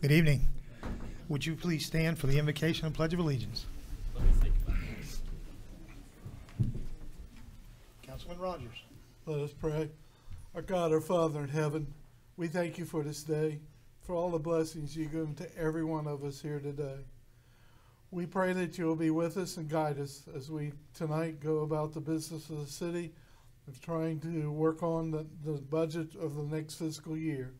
Good evening. Would you please stand for the invocation and pledge of allegiance? Councilman Rogers. Let us pray. Our God, our Father in heaven, we thank you for this day, for all the blessings you give to every one of us here today. We pray that you will be with us and guide us as we tonight go about the business of the city of trying to work on the budget of the next fiscal year.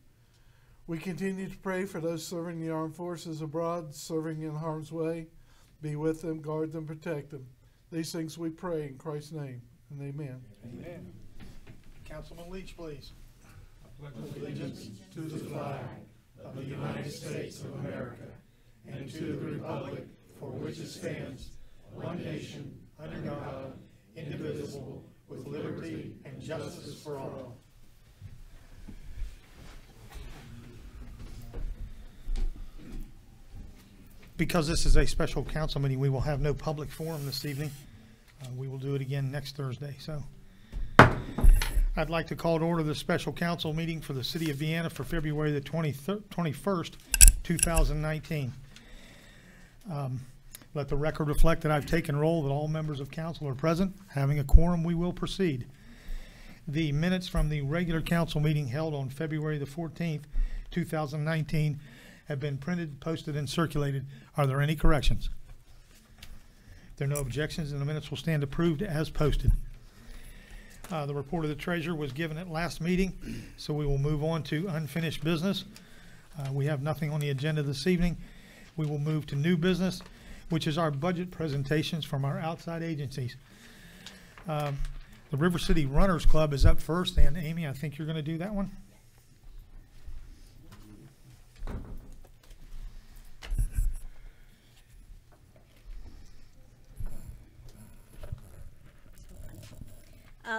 We continue to pray for those serving the armed forces abroad, serving in harm's way. Be with them, guard them, protect them. These things we pray in Christ's name, and amen. Amen. Councilman Leach, please. I pledge allegiance to the flag of the United States of America and to the republic for which it stands, one nation, under God, indivisible, with liberty and justice for all. Because this is a special council meeting, we will have no public forum this evening. We will do it again next Thursday. So I'd like to call to order the special council meeting for the city of Vienna for February the 21st, 2019. Let the record reflect that I've taken roll, that all members of council are present. Having a quorum, we will proceed. The minutes from the regular council meeting held on February the 14th, 2019 have been printed, posted, and circulated. Are there any corrections? If there are no objections, then the minutes will stand approved as posted. The report of the treasurer was given at last meeting, so we will move on to unfinished business. We have nothing on the agenda this evening. We will move to new business, which is our budget presentations from our outside agencies. The River City Runners Club is up first, and Amy, I think you're going to do that one.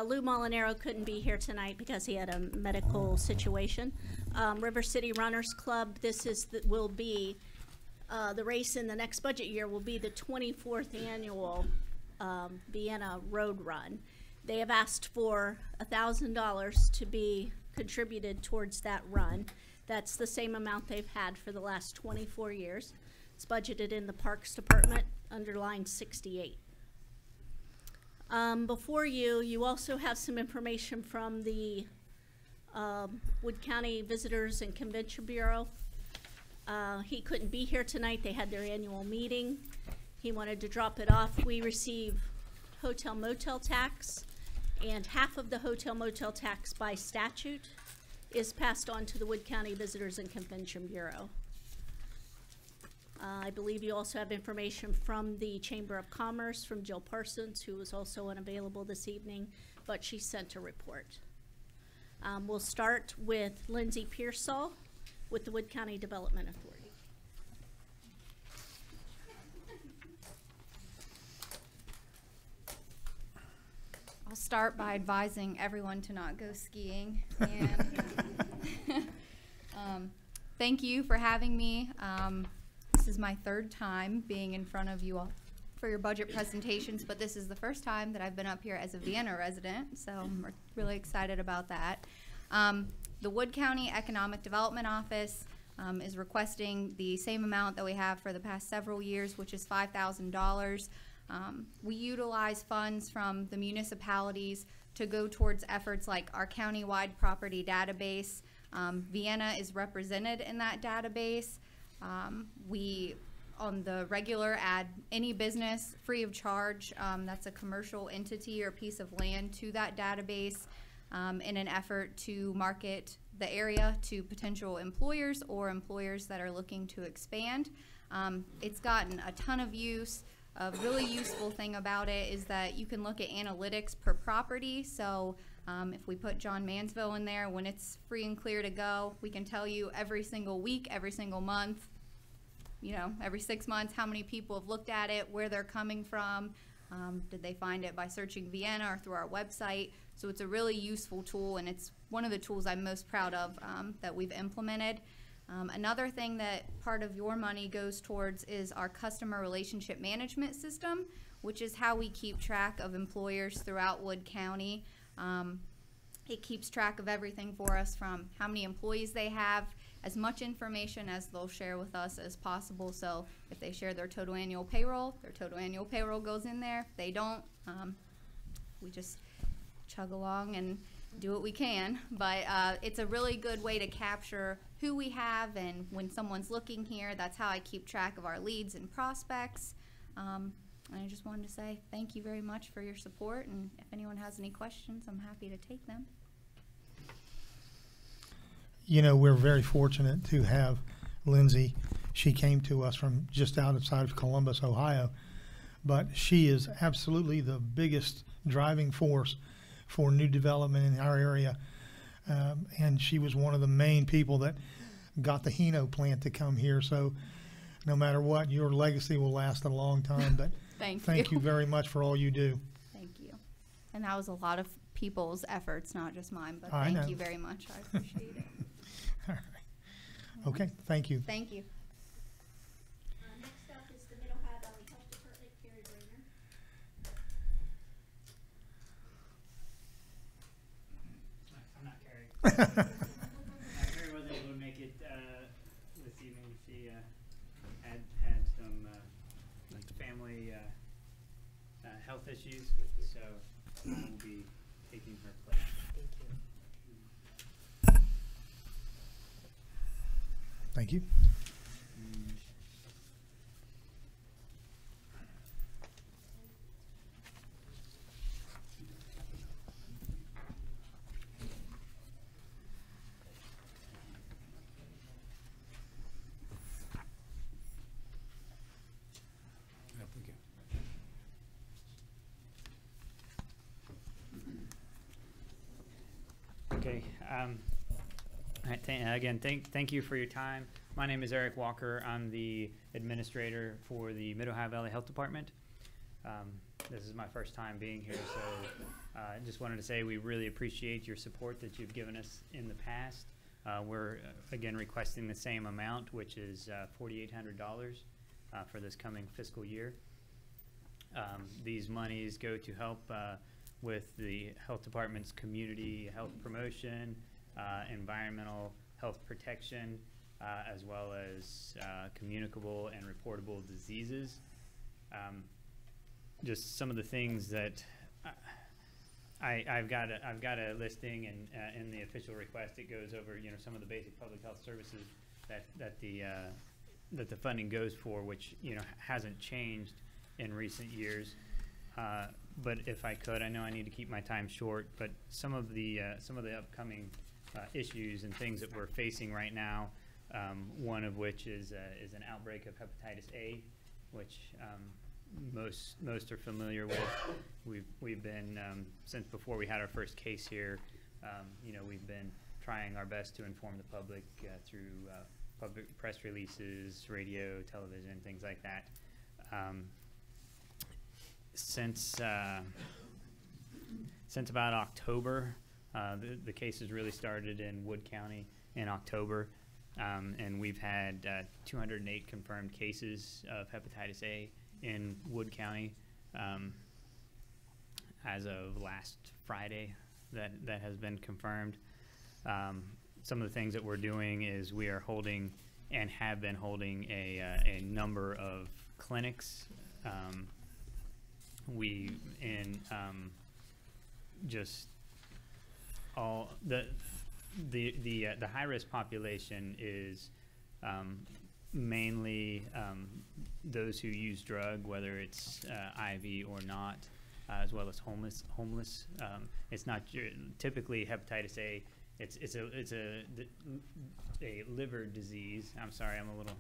Lou Molinaro couldn't be here tonight because he had a medical situation. River City Runners Club, this is will be the race in the next budget year will be the 24th annual Vienna Road Run. They have asked for $1,000 to be contributed towards that run. That's the same amount they've had for the last 24 years. It's budgeted in the Parks Department under line 68. Before you also have some information from the Wood County Visitors and Convention Bureau. He couldn't be here tonight. They had their annual meeting. He wanted to drop it off. We receive hotel motel tax, and half of the hotel motel tax by statute is passed on to the Wood County Visitors and Convention Bureau. I believe you also have information from the Chamber of Commerce from Jill Parsons, who was also unavailable this evening, but she sent a report. We'll start with Lindsay Pearsall with the Wood County Development Authority. I'll start by advising everyone to not go skiing. And thank you for having me. This is my third time being in front of you all for your budget presentations, but this is the first time that I've been up here as a Vienna resident, so I'm really excited about that. The Wood County Economic Development Office is requesting the same amount that we have for the past several years, which is $5,000. We utilize funds from the municipalities to go towards efforts like our county-wide property database. Vienna is represented in that database. We, on the regular, add any business free of charge that's a commercial entity or piece of land to that database in an effort to market the area to potential employers or employers that are looking to expand. It's gotten a ton of use. A really useful thing about it is that you can look at analytics per property. So if we put John Mansville in there, when it's free and clear to go, we can tell you every single week, every single month, you know, every 6 months, how many people have looked at it, where they're coming from, did they find it by searching Vienna or through our website. So it's a really useful tool, and it's one of the tools I'm most proud of that we've implemented. Another thing that part of your money goes towards is our customer relationship management system, which is how we keep track of employers throughout Wood County. It keeps track of everything for us, from how many employees they have as much information as they'll share with us as possible. So if they share their total annual payroll goes in there. If they don't, we just chug along and do what we can. But it's a really good way to capture who we have, and when someone's looking here, that's how I keep track of our leads and prospects. And I just wanted to say thank you very much for your support, and if anyone has any questions, I'm happy to take them. You know, we're very fortunate to have Lindsay. She came to us from just outside of Columbus, Ohio, but she is absolutely the biggest driving force for new development in our area. And she was one of the main people that got the Hino plant to come here. So no matter what, your legacy will last a long time. But thank you very much for all you do. Thank you. And that was a lot of people's efforts, not just mine, but I know. thank you very much. I appreciate it. All right. Okay, thank you. Thank you. Next up is the Mid-Ohio Valley Health Department, Carrie Brainer. I'm not Carrie. Carrie wasn't able to make it this evening. She had some family health issues, so I will be taking her place. Thank you. Okay. All right, again, thank you for your time. My name is Eric Walker. I'm the administrator for the Mid-Ohio Valley Health Department. This is my first time being here, so I just wanted to say we really appreciate your support that you've given us in the past. We're, again, requesting the same amount, which is $4,800 for this coming fiscal year. These monies go to help with the health department's community health promotion, environmental health protection, as well as communicable and reportable diseases. Just some of the things that I've got a listing, and in the official request it goes over some of the basic public health services that the funding goes for, which hasn't changed in recent years. But if I could, I know I need to keep my time short, but some of the upcoming issues and things that we're facing right now, one of which is an outbreak of hepatitis A, which most are familiar with. We've been since before we had our first case here. We've been trying our best to inform the public through public press releases, radio, television, things like that. Since about October, the cases really started in Wood County in October, and we've had 208 confirmed cases of hepatitis A in Wood County as of last Friday. That has been confirmed. Some of the things that we're doing is we are holding and have been holding a number of clinics. Just all the high risk population is mainly those who use drug, whether it's IV or not, as well as homeless. It's not typically hepatitis A. It's a liver disease. I'm sorry, I'm a little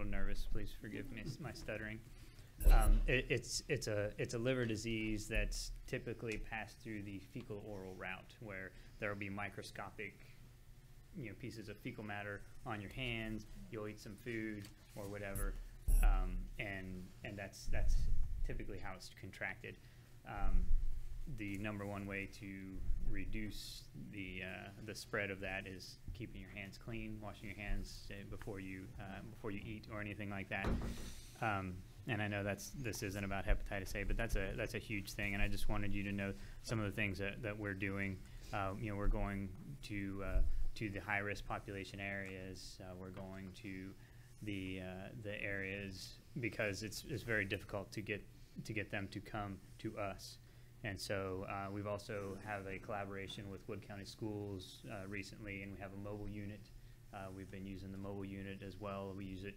nervous. Please forgive me my stuttering. It's a liver disease that's typically passed through the fecal oral route, where there will be microscopic pieces of fecal matter on your hands. You'll eat some food or whatever, and that's typically how it's contracted. The number one way to reduce the spread of that is keeping your hands clean, washing your hands before you eat or anything like that. And I know this isn't about hepatitis A, but that's a huge thing, and I just wanted you to know some of the things that we're doing. We're going to to the high-risk population areas. We're going to the areas because it's very difficult to get them to come to us. And so we've also have a collaboration with Wood County Schools recently, and we have a mobile unit. We've been using the mobile unit as well. We use it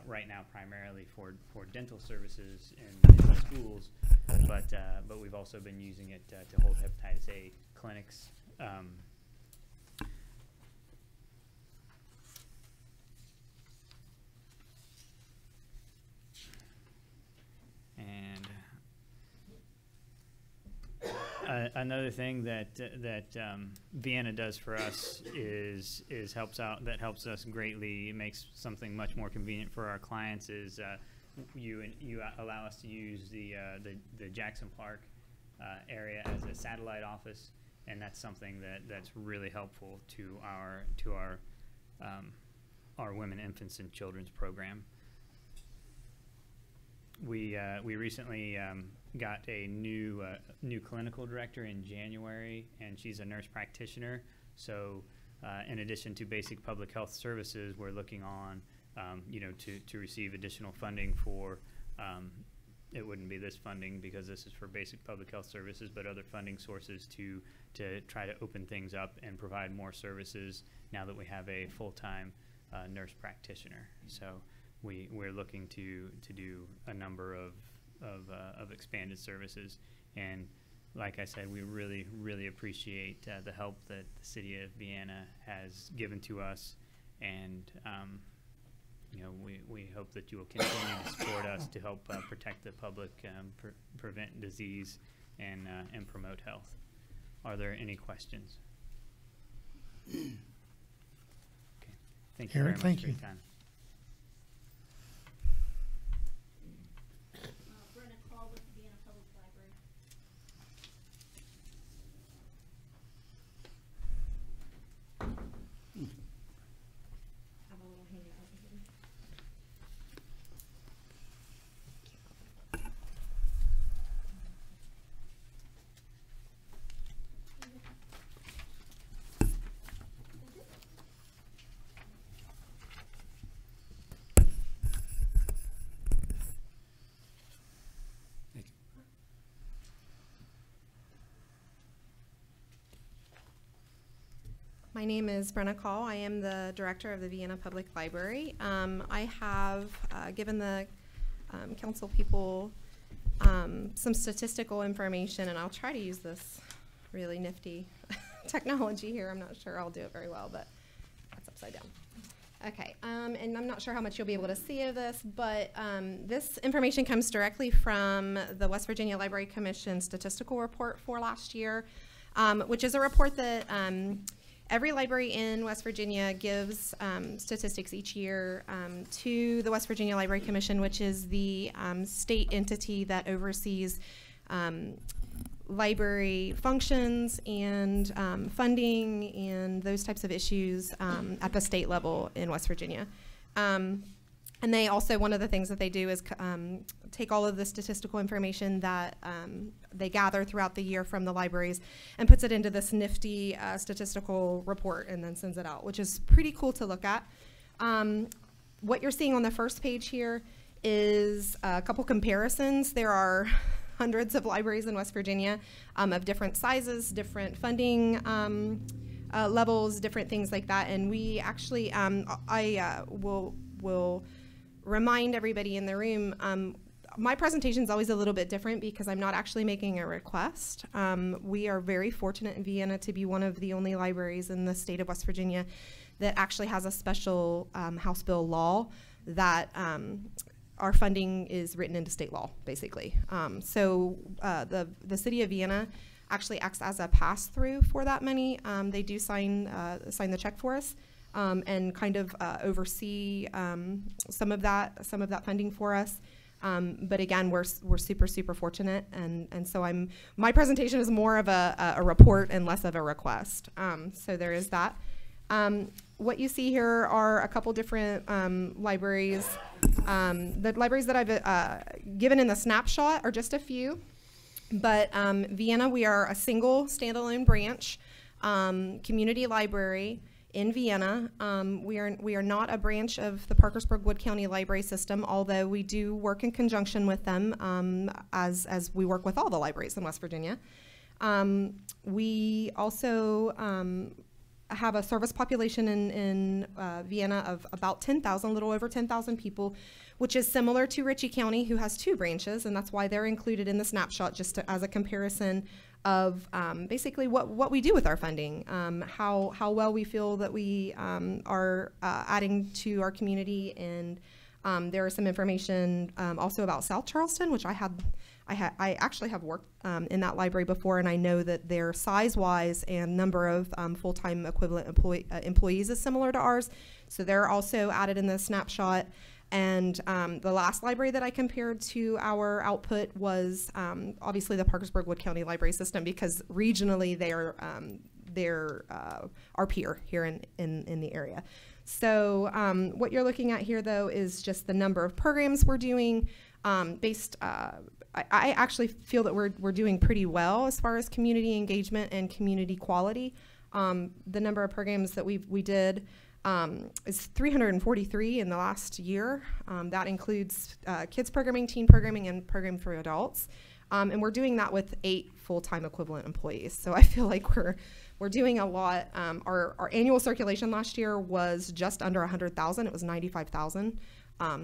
right now primarily for dental services in the schools, but we've also been using it to hold hepatitis A clinics. And another thing that Vienna does for us is helps us greatly. It makes something much more convenient for our clients. Is you allow us to use the Jackson Park area as a satellite office, and that's something that's really helpful to our women, infants, and children's program. We recently got a new clinical director in January, and she's a nurse practitioner. So, in addition to basic public health services, we're looking on, to receive additional funding for. It wouldn't be this funding because this is for basic public health services, but other funding sources to try to open things up and provide more services now that we have a full-time nurse practitioner. So. We're looking to do a number of expanded services, and like I said, we really appreciate the help that the city of Vienna has given to us, and we hope that you will continue to support us to help protect the public, prevent disease, and promote health. Are there any questions? Okay. Thank you Eric, very much thank for you. your time. My name is Brenna Call. I am the director of the Vienna Public Library. I have given the council people some statistical information, and I'll try to use this really nifty technology here. I'm not sure I'll do it very well, but that's upside down. Okay, and I'm not sure how much you'll be able to see of this, but this information comes directly from the West Virginia Library Commission statistical report for last year, which is a report that every library in West Virginia gives statistics each year to the West Virginia Library Commission, which is the state entity that oversees library functions and funding and those types of issues at the state level in West Virginia. And they also, one of the things that they do is take all of the statistical information that they gather throughout the year from the libraries and puts it into this nifty statistical report and then sends it out, which is pretty cool to look at. What you're seeing on the first page here is a couple comparisons. There are hundreds of libraries in West Virginia of different sizes, different funding levels, different things like that. And we actually, I will remind everybody in the room, my presentation is always a little bit different because I'm not actually making a request. We are very fortunate in Vienna to be one of the only libraries in the state of West Virginia that actually has a special House bill law that our funding is written into state law, basically. So the city of Vienna actually acts as a pass-through for that money. They do sign the check for us. And kind of oversee some of that funding for us. But again, we're super fortunate, and so my presentation is more of a report and less of a request. So there is that. What you see here are a couple different libraries. The libraries that I've given in the snapshot are just a few, but Vienna, we are a single standalone branch community library in Vienna. We are not a branch of the Parkersburg Wood County Library System, although we do work in conjunction with them as we work with all the libraries in West Virginia. We also have a service population in Vienna of about 10,000, a little over 10,000 people, which is similar to Ritchie County, who has 2 branches, and that's why they're included in the snapshot, just as a comparison of basically what we do with our funding, how well we feel that we are adding to our community, and there is some information also about South Charleston, which I actually have worked in that library before, and I know that their size-wise and number of full-time equivalent employees is similar to ours, so they're also added in the snapshot. And the last library that I compared to our output was obviously the Parkersburg Wood County Library System, because regionally they're our peer here in the area. So what you're looking at here, though, is just the number of programs we're doing. I actually feel that we're doing pretty well as far as community engagement and community quality. The number of programs that we did is 343 in the last year. That includes kids programming, teen programming, and program for adults. And we're doing that with 8 full-time equivalent employees. So I feel like we're doing a lot. Our annual circulation last year was just under 100,000. It was 95,000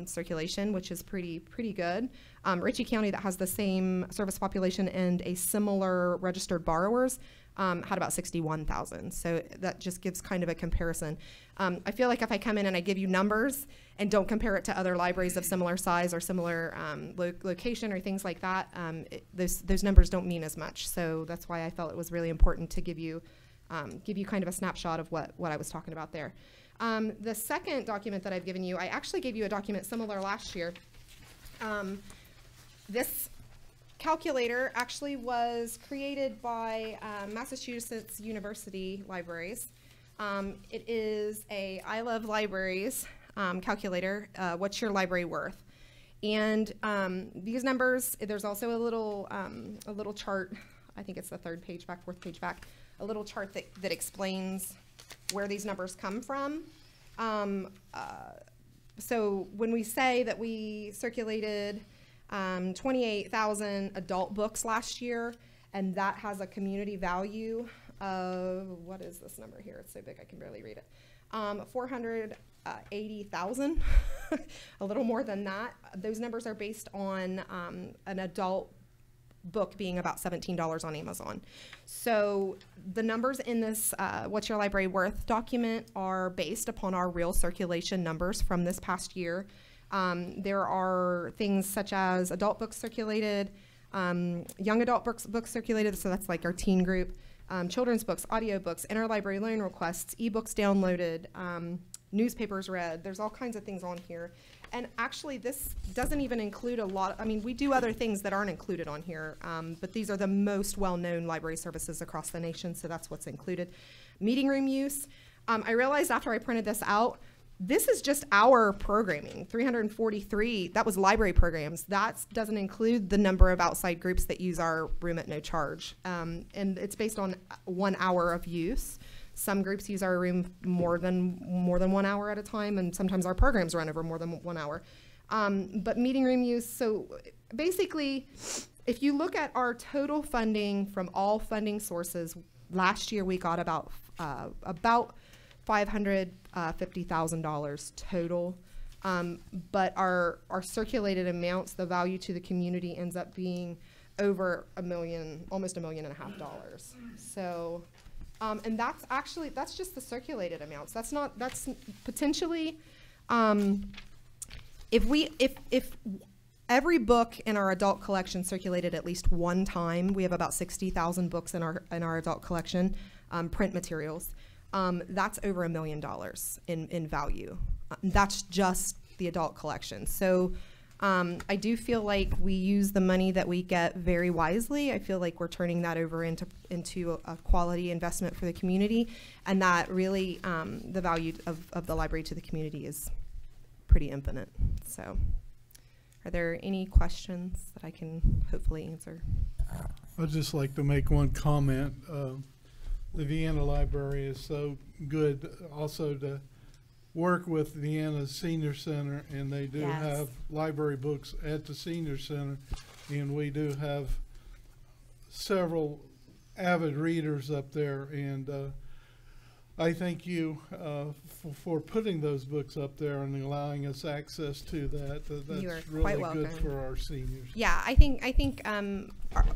circulation, which is pretty good. Ritchie County, that has the same service population and a similar registered borrowers, had about 61,000. So that just gives kind of a comparison. I feel like if I come in and I give you numbers and don't compare it to other libraries of similar size or similar location or things like that, those numbers don't mean as much. So that's why I felt it was really important to give you kind of a snapshot of what I was talking about there. The second document that I've given you, I actually gave you a document similar last year. This calculator actually was created by Massachusetts University Libraries. It is a I Love Libraries calculator, what's your library worth? And these numbers, there's also a little chart, I think it's the fourth page back, a little chart that explains where these numbers come from. So when we say that we circulated 28,000 adult books last year, and that has a community value of, what is this number here? It's so big I can barely read it. 480,000, a little more than that. Those numbers are based on an adult book being about $17 on Amazon. So the numbers in this What's Your Library Worth document are based upon our real circulation numbers from this past year. There are things such as adult books circulated, young adult books circulated, so that's like our teen group, children's books, audiobooks, interlibrary loan requests, ebooks downloaded, newspapers read. There's all kinds of things on here. And actually, this doesn't even include a lot. I mean, we do other things that aren't included on here, but these are the most well-known library services across the nation, so that's what's included. Meeting room use. I realized after I printed this out, this is just our programming, 343. That was library programs. That doesn't include the number of outside groups that use our room at no charge. And it's based on 1 hour of use. Some groups use our room more than 1 hour at a time, and sometimes our programs run over more than 1 hour. But meeting room use, so basically, if you look at our total funding from all funding sources, last year we got about $550,000 total. But our circulated amounts, the value to the community ends up being over $1 million, almost $1.5 million. So, and that's just the circulated amounts. That's potentially, if every book in our adult collection circulated at least one time, we have about 60,000 books in our adult collection, print materials. That's over $1 million in value. That's just the adult collection. So I do feel like we use the money that we get very wisely. I feel like we're turning that over into a quality investment for the community, and that really the value of the library to the community is pretty infinite. So are there any questions that I can hopefully answer? I'd just like to make one comment. the Vienna Library is so good also to work with Vienna Senior Center, and they do Yes. have library books at the Senior Center, and we do have several avid readers up there, and I thank you for putting those books up there and allowing us access to that. That's You are really quite good welcome. for our seniors. Yeah, I think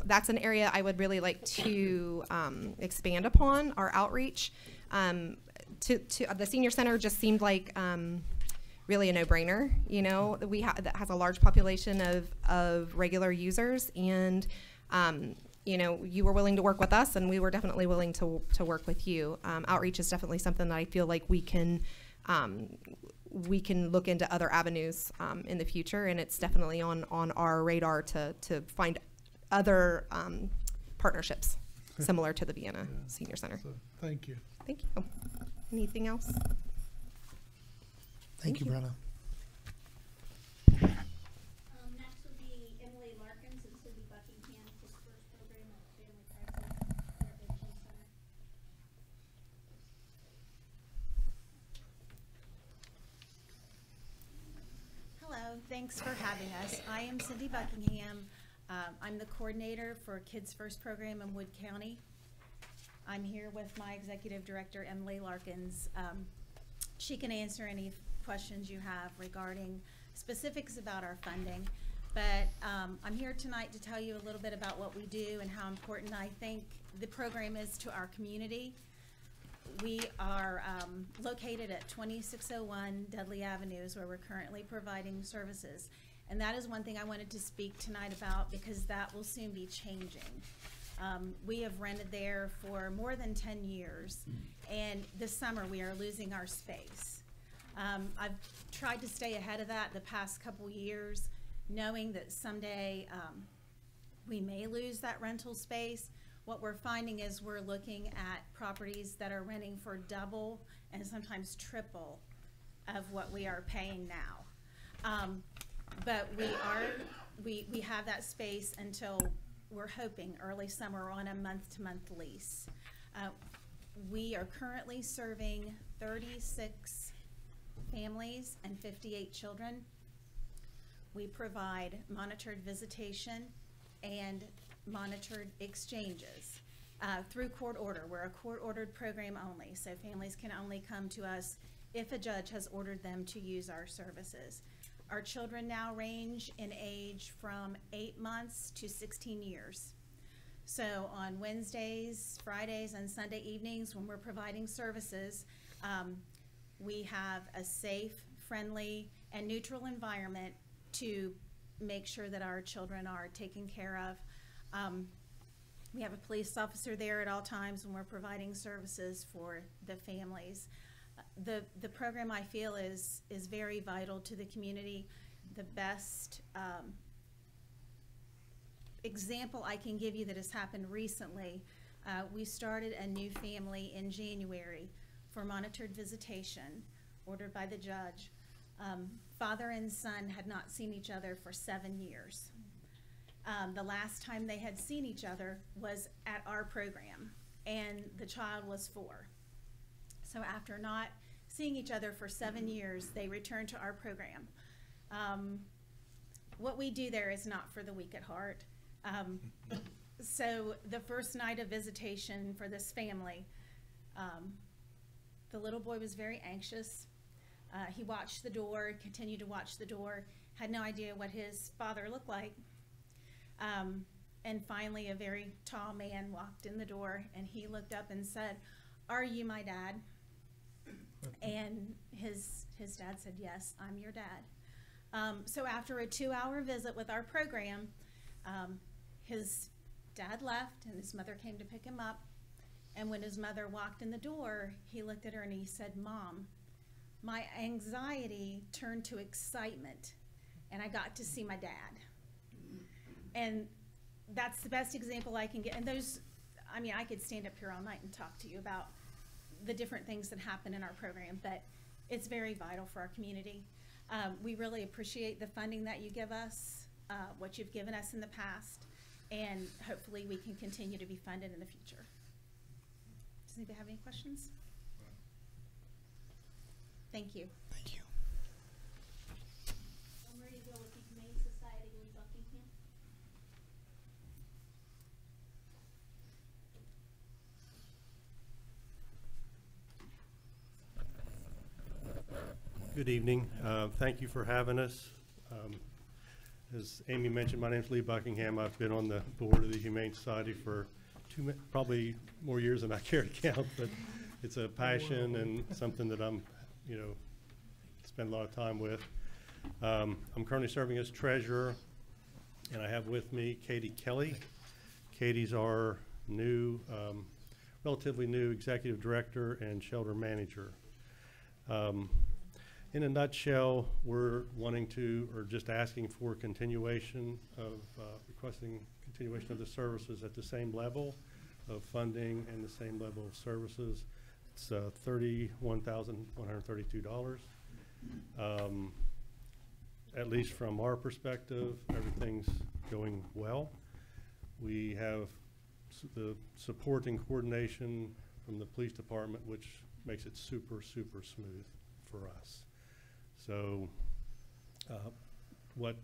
that's an area I would really like to expand upon our outreach. To the senior center just seemed like really a no-brainer. You know, that has a large population of regular users, and you know, you were willing to work with us, and we were definitely willing to work with you. Outreach is definitely something that I feel like we can look into other avenues in the future, and it's definitely on our radar to find other partnerships similar to the Vienna Senior Center. So, thank you. Thank you. Anything else? Thank you, Brenna. Next would be Emily Larkins and Cindy Buckingham, his first program at Family Crisis Intervention Center. Hello, thanks for having us. I am Cindy Buckingham. I'm the coordinator for Kids First program in Wood County. I'm here with my executive director, Emily Larkins. She can answer any questions you have regarding specifics about our funding. But I'm here tonight to tell you a little bit about what we do and how important I think the program is to our community. We are located at 2601 Dudley Avenue, where we're currently providing services. And that is one thing I wanted to speak tonight about, because that will soon be changing. We have rented there for more than 10 years, and this summer we are losing our space. I've tried to stay ahead of that the past couple years, knowing that someday we may lose that rental space. What we're finding is we're looking at properties that are renting for double and sometimes triple of what we are paying now. But we have that space until, we're hoping, early summer on a month-to-month lease. We are currently serving 36 families and 58 children. We provide monitored visitation and monitored exchanges through court order. We're a court-ordered program only, so families can only come to us if a judge has ordered them to use our services. Our children now range in age from 8 months to 16 years. So on Wednesdays, Fridays, and Sunday evenings when we're providing services, we have a safe, friendly, and neutral environment to make sure that our children are taken care of. We have a police officer there at all times when we're providing services for the families. The program, I feel, is very vital to the community. The best example I can give you that has happened recently, we started a new family in January for monitored visitation, ordered by the judge. Father and son had not seen each other for 7 years. The last time they had seen each other was at our program, and the child was 4. So after not seeing each other for 7 years, they returned to our program. What we do there is not for the weak at heart. So the first night of visitation for this family, the little boy was very anxious. He watched the door, continued to watch the door, had no idea what his father looked like. And finally, a very tall man walked in the door, and he looked up and said, "Are you my dad?" And his dad said, "Yes, I'm your dad." So after a 2-hour visit with our program, his dad left, and his mother came to pick him up. And when his mother walked in the door, he looked at her and he said, "Mom, my anxiety turned to excitement, and I got to see my dad." And that's the best example I can get. And those, I mean, I could stand up here all night and talk to you about the different things that happen in our program, but it's very vital for our community. We really appreciate the funding that you give us, what you've given us in the past, and hopefully we can continue to be funded in the future. Does anybody have any questions? Thank you. Thank you. I'm ready to go with the Humane Society in Buckingham. Good evening. Thank you for having us. As Amy mentioned, my name's Lee Buckingham. I've been on the board of the Humane Society for probably more years than I care to count, but it's a passion and something that I'm, spend a lot of time with. I'm currently serving as treasurer, and I have with me Katie Kelly. Katie's our new, relatively new executive director and shelter manager. In a nutshell, we're wanting to, or just asking for continuation of, requesting continuation of the services at the same level of funding and the same level of services. It's $31,132. At least from our perspective, everything's going well. We have the support and coordination from the police department, which makes it super, super smooth for us. So what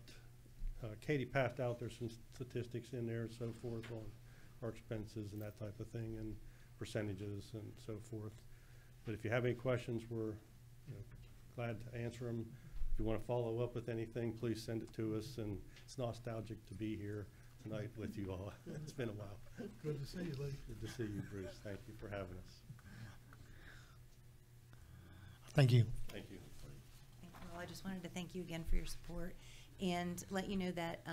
Katie passed out, there's some statistics in there and so forth on our expenses and that type of thing, and percentages and so forth. But if you have any questions, we're glad to answer them. If you want to follow up with anything, please send it to us. And it's nostalgic to be here tonight with you all. It's been a while. Good to see you, Lee. Good to see you, Bruce. Thank you for having us. Thank you. Thank you. Well, I just wanted to thank you again for your support and let you know that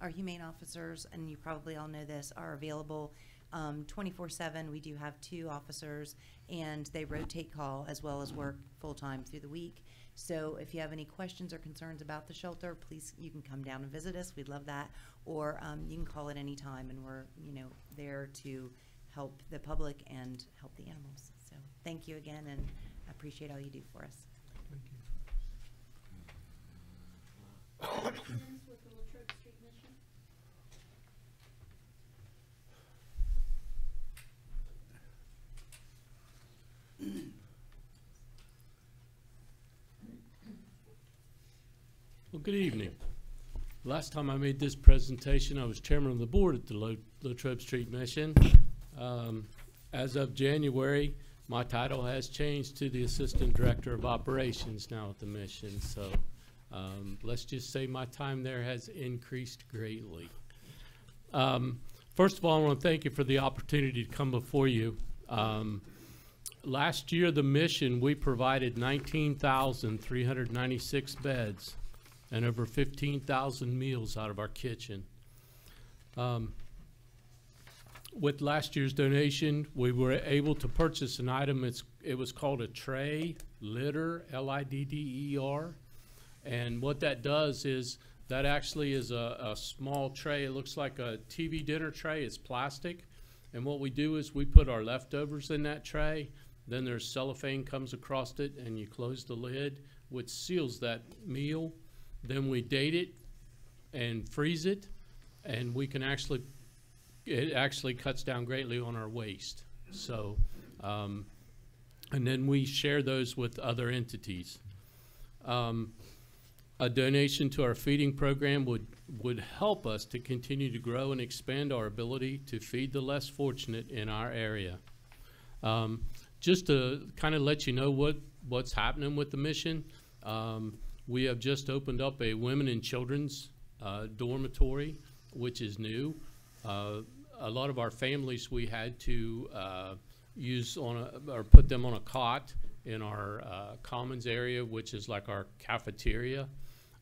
our humane officers, and you probably all know this, are available 24/7. We do have 2 officers, and they rotate call as well as work full-time through the week. So if you have any questions or concerns about the shelter, please, you can come down and visit us. We'd love that. Or you can call at any time, and we're there to help the public and help the animals. So thank you again, and I appreciate all you do for us. Thank you. With the Latrobe Street mission. Well, good evening. Last time I made this presentation, I was chairman of the board at the Latrobe Street Mission. As of January, my title has changed to the Assistant Director of Operations now at the mission. So let's just say my time there has increased greatly. First of all, I want to thank you for the opportunity to come before you. Last year, the mission, we provided 19,396 beds and over 15,000 meals out of our kitchen. With last year's donation, we were able to purchase an item. It was called a tray litter, L-I-D-D-E-R. And what that does is that actually is a small tray. It looks like a TV dinner tray. It's plastic. And what we do is we put our leftovers in that tray. Then there's cellophane comes across it, and you close the lid, which seals that meal. Then we date it and freeze it, and we can it actually cuts down greatly on our waste. So, and then we share those with other entities. A donation to our feeding program would help us to continue to grow and expand our ability to feed the less fortunate in our area. Just to kind of let you know what's happening with the mission, we have just opened up a women and children's dormitory, which is new. A lot of our families we had to use or put them on a cot in our commons area, which is like our cafeteria.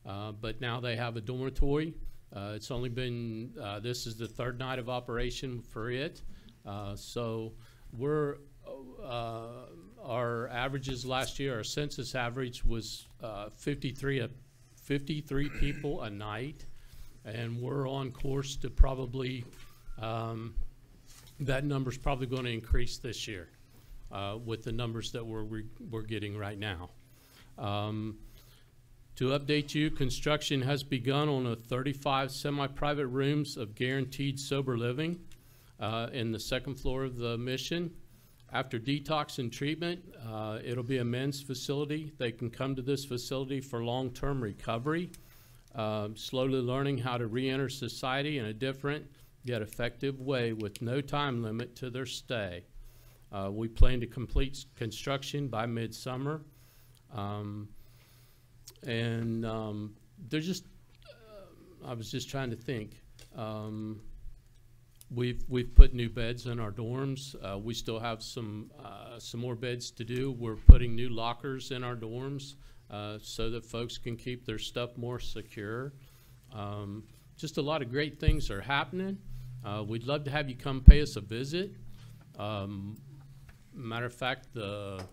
But now they have a dormitory. It's only been, this is the 3rd night of operation for it. So we're, our averages last year, our census average was 53 people a night. And we're on course to probably, that number's probably going to increase this year with the numbers that we're getting right now. To update you, construction has begun on a 35 semi-private rooms of guaranteed sober living in the 2nd floor of the mission. After detox and treatment, it'll be a men's facility. They can come to this facility for long-term recovery, slowly learning how to re-enter society in a different yet effective way with no time limit to their stay. We plan to complete construction by midsummer. They're just, I was just trying to think. We've put new beds in our dorms. We still have some more beds to do. We're putting new lockers in our dorms so that folks can keep their stuff more secure. Just a lot of great things are happening. We'd love to have you come pay us a visit. Matter of fact, the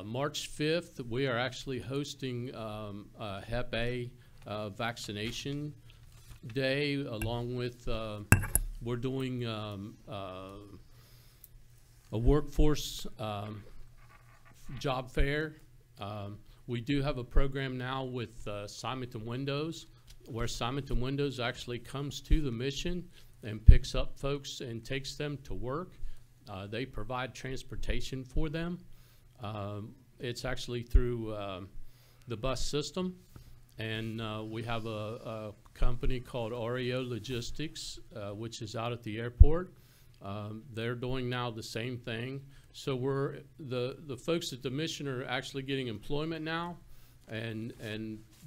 March 5th, we are actually hosting a Hep A vaccination day, along with we're doing a workforce job fair. We do have a program now with Simonton Windows, where Simonton Windows actually comes to the mission and picks up folks and takes them to work. They provide transportation for them. It's actually through the bus system, and we have a company called REO Logistics, which is out at the airport. They're doing now the same thing. So we're the folks at the mission are actually getting employment now, and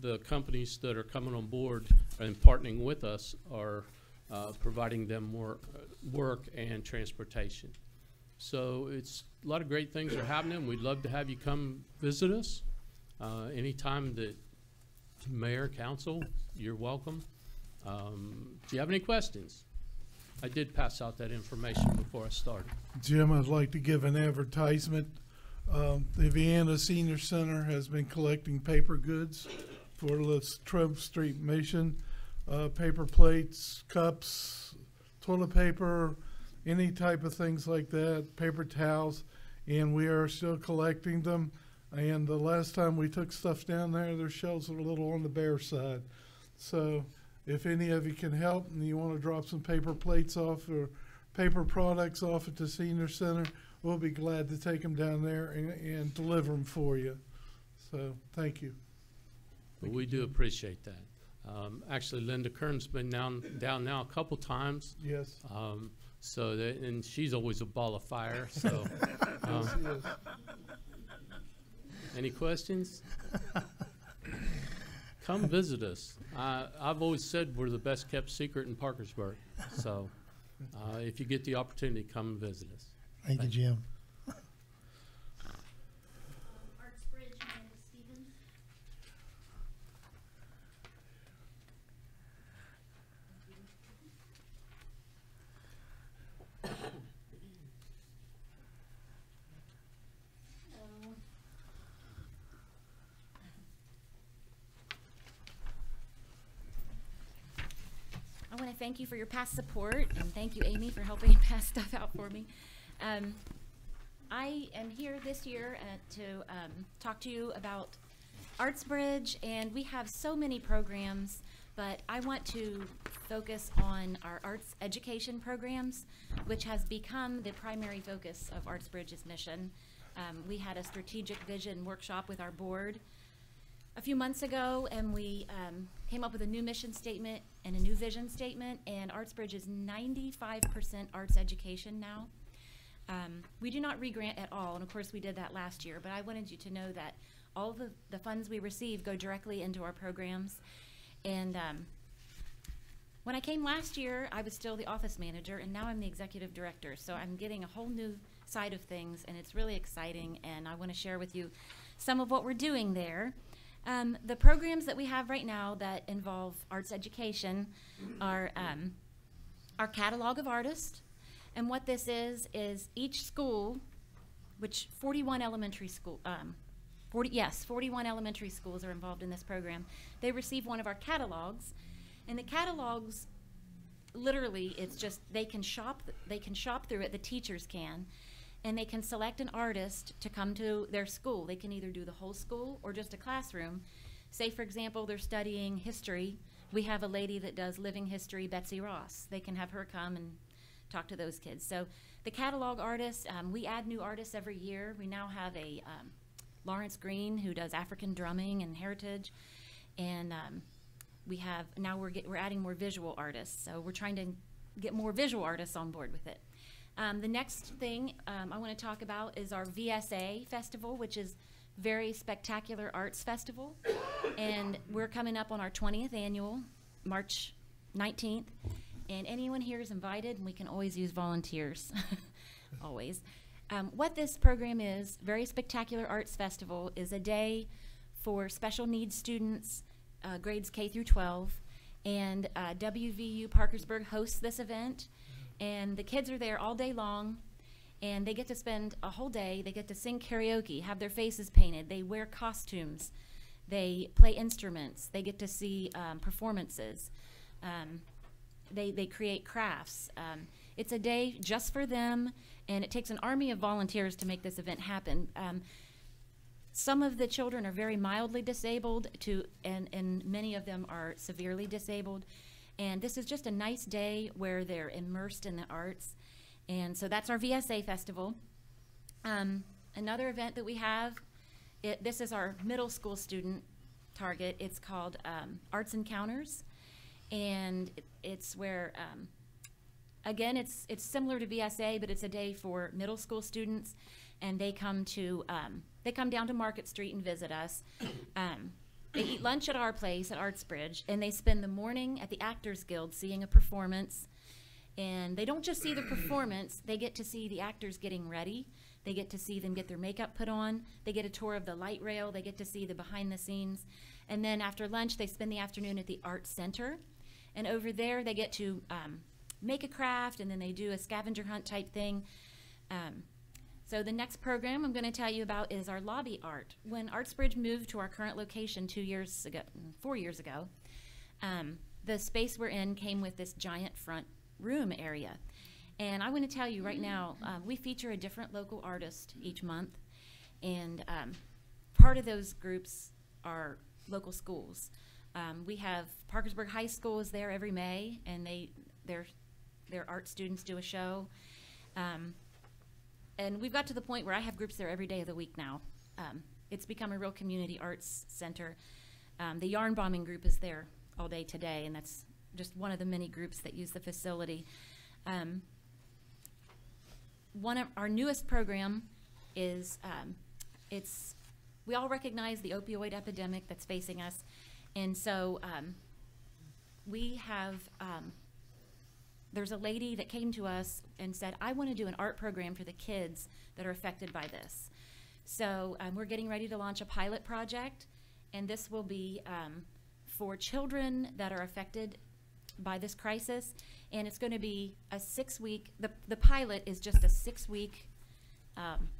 the companies that are coming on board and partnering with us are providing them more work and transportation. So it's a lot of great things are happening. We'd love to have you come visit us anytime that Mayor, Council, you're welcome. Do you have any questions? I did pass out that information before I started. Jim, I'd like to give an advertisement. The Vienna Senior Center has been collecting paper goods for the Trove Street Mission. Paper plates, cups, toilet paper, any type of things like that, paper towels, and we are still collecting them. And the last time we took stuff down there, their shelves are a little on the bare side. So if any of you can help and you want to drop some paper plates off or paper products off at the Senior Center, we'll be glad to take them down there and deliver them for you. So thank you. But we do appreciate that. Actually, Linda Kern's been down now a couple times. Yes. So that, and she's always a ball of fire. So, Yes, yes. any questions? Come visit us. I've always said we're the best kept secret in Parkersburg. So, if you get the opportunity, come and visit us. Thank you, Jim. Artsbridge, Amanda Stevens. I want to thank you for your past support, and thank you, Amy, for helping pass stuff out for me. I am here this year to talk to you about Artsbridge, and we have so many programs, but I want to focus on our arts education programs, which has become the primary focus of Artsbridge's mission. We had a strategic vision workshop with our board a few months ago, and we came up with a new mission statement and a new vision statement, and Artsbridge is 95% arts education now. We do not re-grant at all, and of course we did that last year, but I wanted you to know that all of the funds we receive go directly into our programs. And when I came last year, I was still the office manager, and now I'm the executive director, so I'm getting a whole new side of things, and it's really exciting, and I want to share with you some of what we're doing there. The programs that we have right now that involve arts education are our catalog of artists. And what this is each school, which 41 elementary school, 41 elementary schools are involved in this program. They receive one of our catalogs, and the catalogs, literally, it's just they can shop through it. The teachers can, and they can select an artist to come to their school. They can either do the whole school or just a classroom. Say, for example, they're studying history. We have a lady that does living history, Betsy Ross. They can have her come and talk to those kids. So the catalog artists, we add new artists every year. We now have a Lawrence Green who does African drumming and heritage, and we have now we're adding more visual artists. So we're trying to get more visual artists on board with it. The next thing I want to talk about is our VSA festival, which is Very Spectacular Arts Festival, and we're coming up on our 20th annual, March 19th, and anyone here is invited, and we can always use volunteers, always. What this program is, Very Spectacular Arts Festival, is a day for special needs students, grades K through 12, and WVU Parkersburg hosts this event, and the kids are there all day long, and they get to spend a whole day. They get to sing karaoke, have their faces painted, they wear costumes, they play instruments, they get to see performances, they create crafts. It's a day just for them, and it takes an army of volunteers to make this event happen. Some of the children are very mildly disabled, and many of them are severely disabled. And this is just a nice day where they're immersed in the arts. And so that's our VSA festival. Another event that we have, this is our middle school student target. It's called Arts Encounters. And it's where, again, it's similar to VSA, but it's a day for middle school students. And they come down to Market Street and visit us. They eat lunch at our place at Artsbridge, and they spend the morning at the Actors Guild seeing a performance. And they don't just see the performance, they get to see the actors getting ready. They get to see them get their makeup put on. They get a tour of the light rail. They get to see the behind the scenes. And then after lunch, they spend the afternoon at the Art Center. And over there, they get to make a craft, and then they do a scavenger hunt type thing. So the next program I'm going to tell you about is our lobby art. When Artsbridge moved to our current location 4 years ago, the space we're in came with this giant front room area. And I want to tell you right now, we feature a different local artist each month, and part of those groups are local schools. We have Parkersburg High School is there every May, and their art students do a show. And we've got to the point where I have groups there every day of the week now. It's become a real community arts center. The Yarn Bombing group is there all day today, and that's just one of the many groups that use the facility. One of our newest program is, we all recognize the opioid epidemic that's facing us, and so we have, there's a lady that came to us and said, I want to do an art program for the kids that are affected by this. So we're getting ready to launch a pilot project, and this will be for children that are affected by this crisis, and it's going to be a 6-week, the pilot is just a 6-week,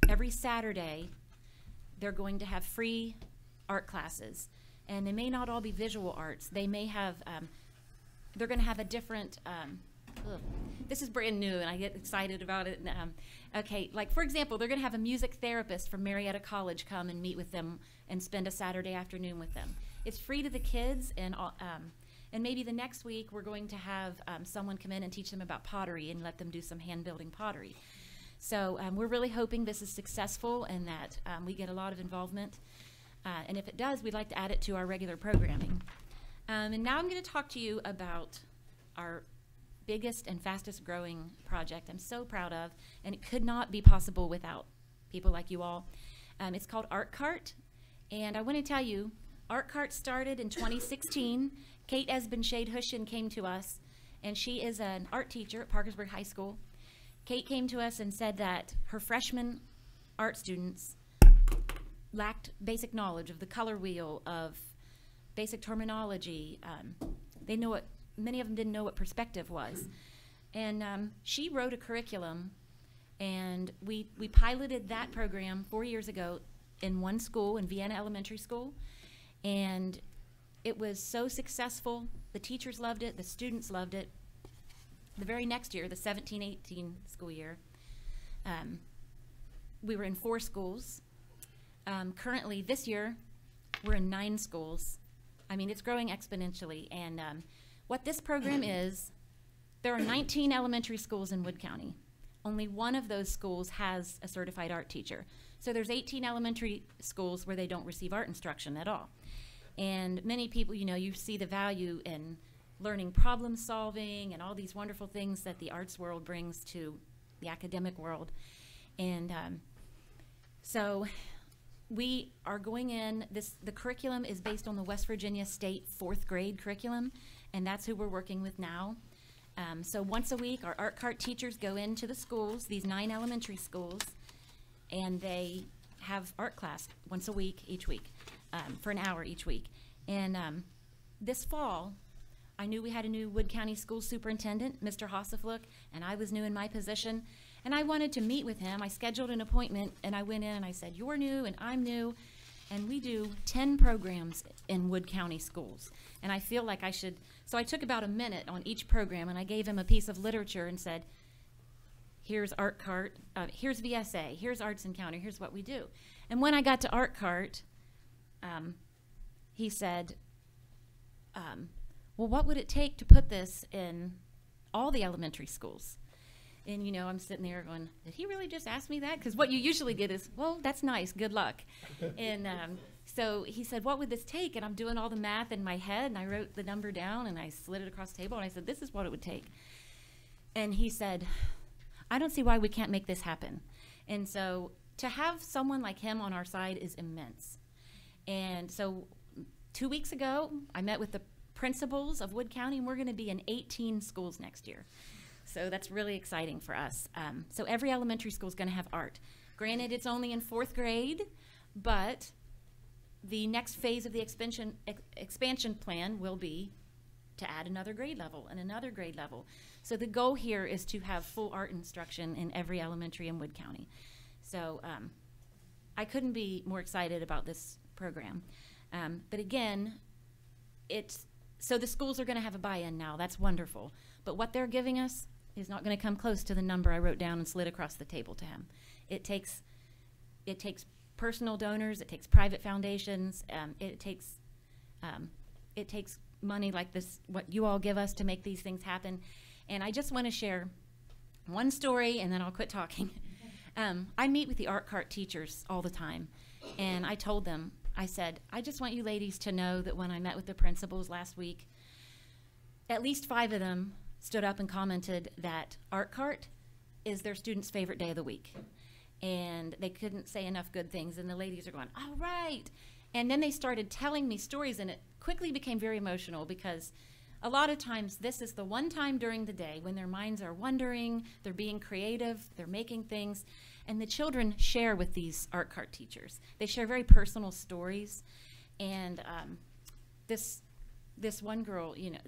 every Saturday they're going to have free art classes, and they may not all be visual arts. They may have, they're going to have a different, this is brand new and I get excited about it. Okay, like for example, they're going to have a music therapist from Marietta College come and meet with them and spend a Saturday afternoon with them. It's free to the kids, and maybe the next week we're going to have someone come in and teach them about pottery and let them do some hand building pottery. So we're really hoping this is successful and that we get a lot of involvement. And if it does, we'd like to add it to our regular programming. And now I'm going to talk to you about our biggest and fastest growing project I'm so proud of, and it could not be possible without people like you all. It's called Art Cart, and I want to tell you, Art Cart started in 2016. Kate Esben-Shade-Hushin came to us, and she is an art teacher at Parkersburg High School. Kate came to us and said that her freshman art students lacked basic knowledge of the color wheel, of basic terminology. Many of them didn't know what perspective was. And she wrote a curriculum, and we piloted that program 4 years ago in one school, in Vienna Elementary School, and it was so successful. The teachers loved it, the students loved it. The very next year, the 17-18 school year, we were in 4 schools. Currently, this year, we're in 9 schools. I mean, it's growing exponentially, and what this program is, There are 19 elementary schools in Wood County. Only one of those schools has a certified art teacher. So there's 18 elementary schools where they don't receive art instruction at all. And many people, you know, you see the value in learning problem solving and all these wonderful things that the arts world brings to the academic world. And so we are going in, the curriculum is based on the West Virginia State 4th grade curriculum, and that's who we're working with now. So once a week, our art cart teachers go into the schools, these 9 elementary schools, and they have art class once a week, each week, for an hour each week. And this fall, I knew we had a new Wood County School Superintendent, Mr. Hossiflook, and I was new in my position, and I wanted to meet with him. I scheduled an appointment, and I went in and I said, "You're new and I'm new," and we do 10 programs in Wood County schools. And I feel like I should, so I took about a minute on each program, and I gave him a piece of literature and said, here's Art Cart, here's VSA, here's Arts Encounter, here's what we do. And when I got to Art Cart, he said, well, what would it take to put this in all the elementary schools? And, you know, I'm sitting there going, did he really just ask me that? Because what you usually get is, well, that's nice, good luck. And so he said, what would this take? And I'm doing all the math in my head, and I wrote the number down, and I slid it across the table, and I said, this is what it would take. And he said, I don't see why we can't make this happen. And so to have someone like him on our side is immense. And so 2 weeks ago, I met with the principals of Wood County, and we're going to be in 18 schools next year. So that's really exciting for us. So every elementary school is going to have art. Granted, it's only in 4th grade, but the next phase of the expansion plan will be to add another grade level and another grade level. So the goal here is to have full art instruction in every elementary in Wood County. So I couldn't be more excited about this program. But again, so the schools are going to have a buy-in now. That's wonderful. But what they're giving us is not going to come close to the number I wrote down and slid across the table to him. It takes personal donors. It takes private foundations. It takes money like this, what you all give us to make these things happen. And I just want to share one story, and then I'll quit talking. I meet with the art cart teachers all the time, and I told them, I said, I just want you ladies to know that when I met with the principals last week, at least 5 of them stood up and commented that art cart is their students' favorite day of the week. And they couldn't say enough good things, and the ladies are going, all right. And then they started telling me stories, and it quickly became very emotional because a lot of times this is the one time during the day when their minds are wandering, they're being creative, they're making things, and the children share with these art cart teachers. They share very personal stories, and this one girl, you know,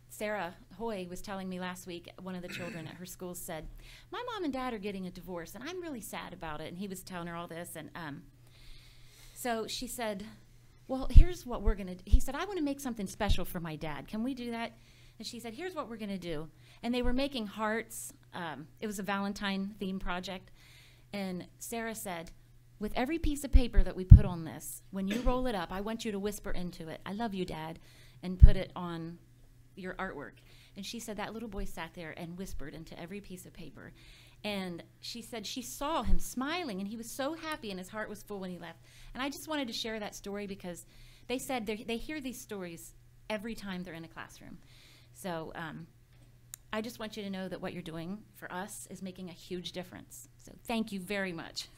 Sarah Hoy was telling me last week, one of the children at her school said, my mom and dad are getting a divorce, and I'm really sad about it. And he was telling her all this, and so she said, well, here's what we're going to do. He said, I want to make something special for my dad. Can we do that? And she said, here's what we're going to do. And they were making hearts. It was a Valentine theme project. And Sarah said, with every piece of paper that we put on this, when you roll it up, I want you to whisper into it, I love you, Dad, and put it on your artwork. And she said that little boy sat there and whispered into every piece of paper. And she said she saw him smiling, and he was so happy, and his heart was full when he left. And I just wanted to share that story because they said they hear these stories every time they're in a classroom. So I just want you to know that what you're doing for us is making a huge difference. So thank you very much.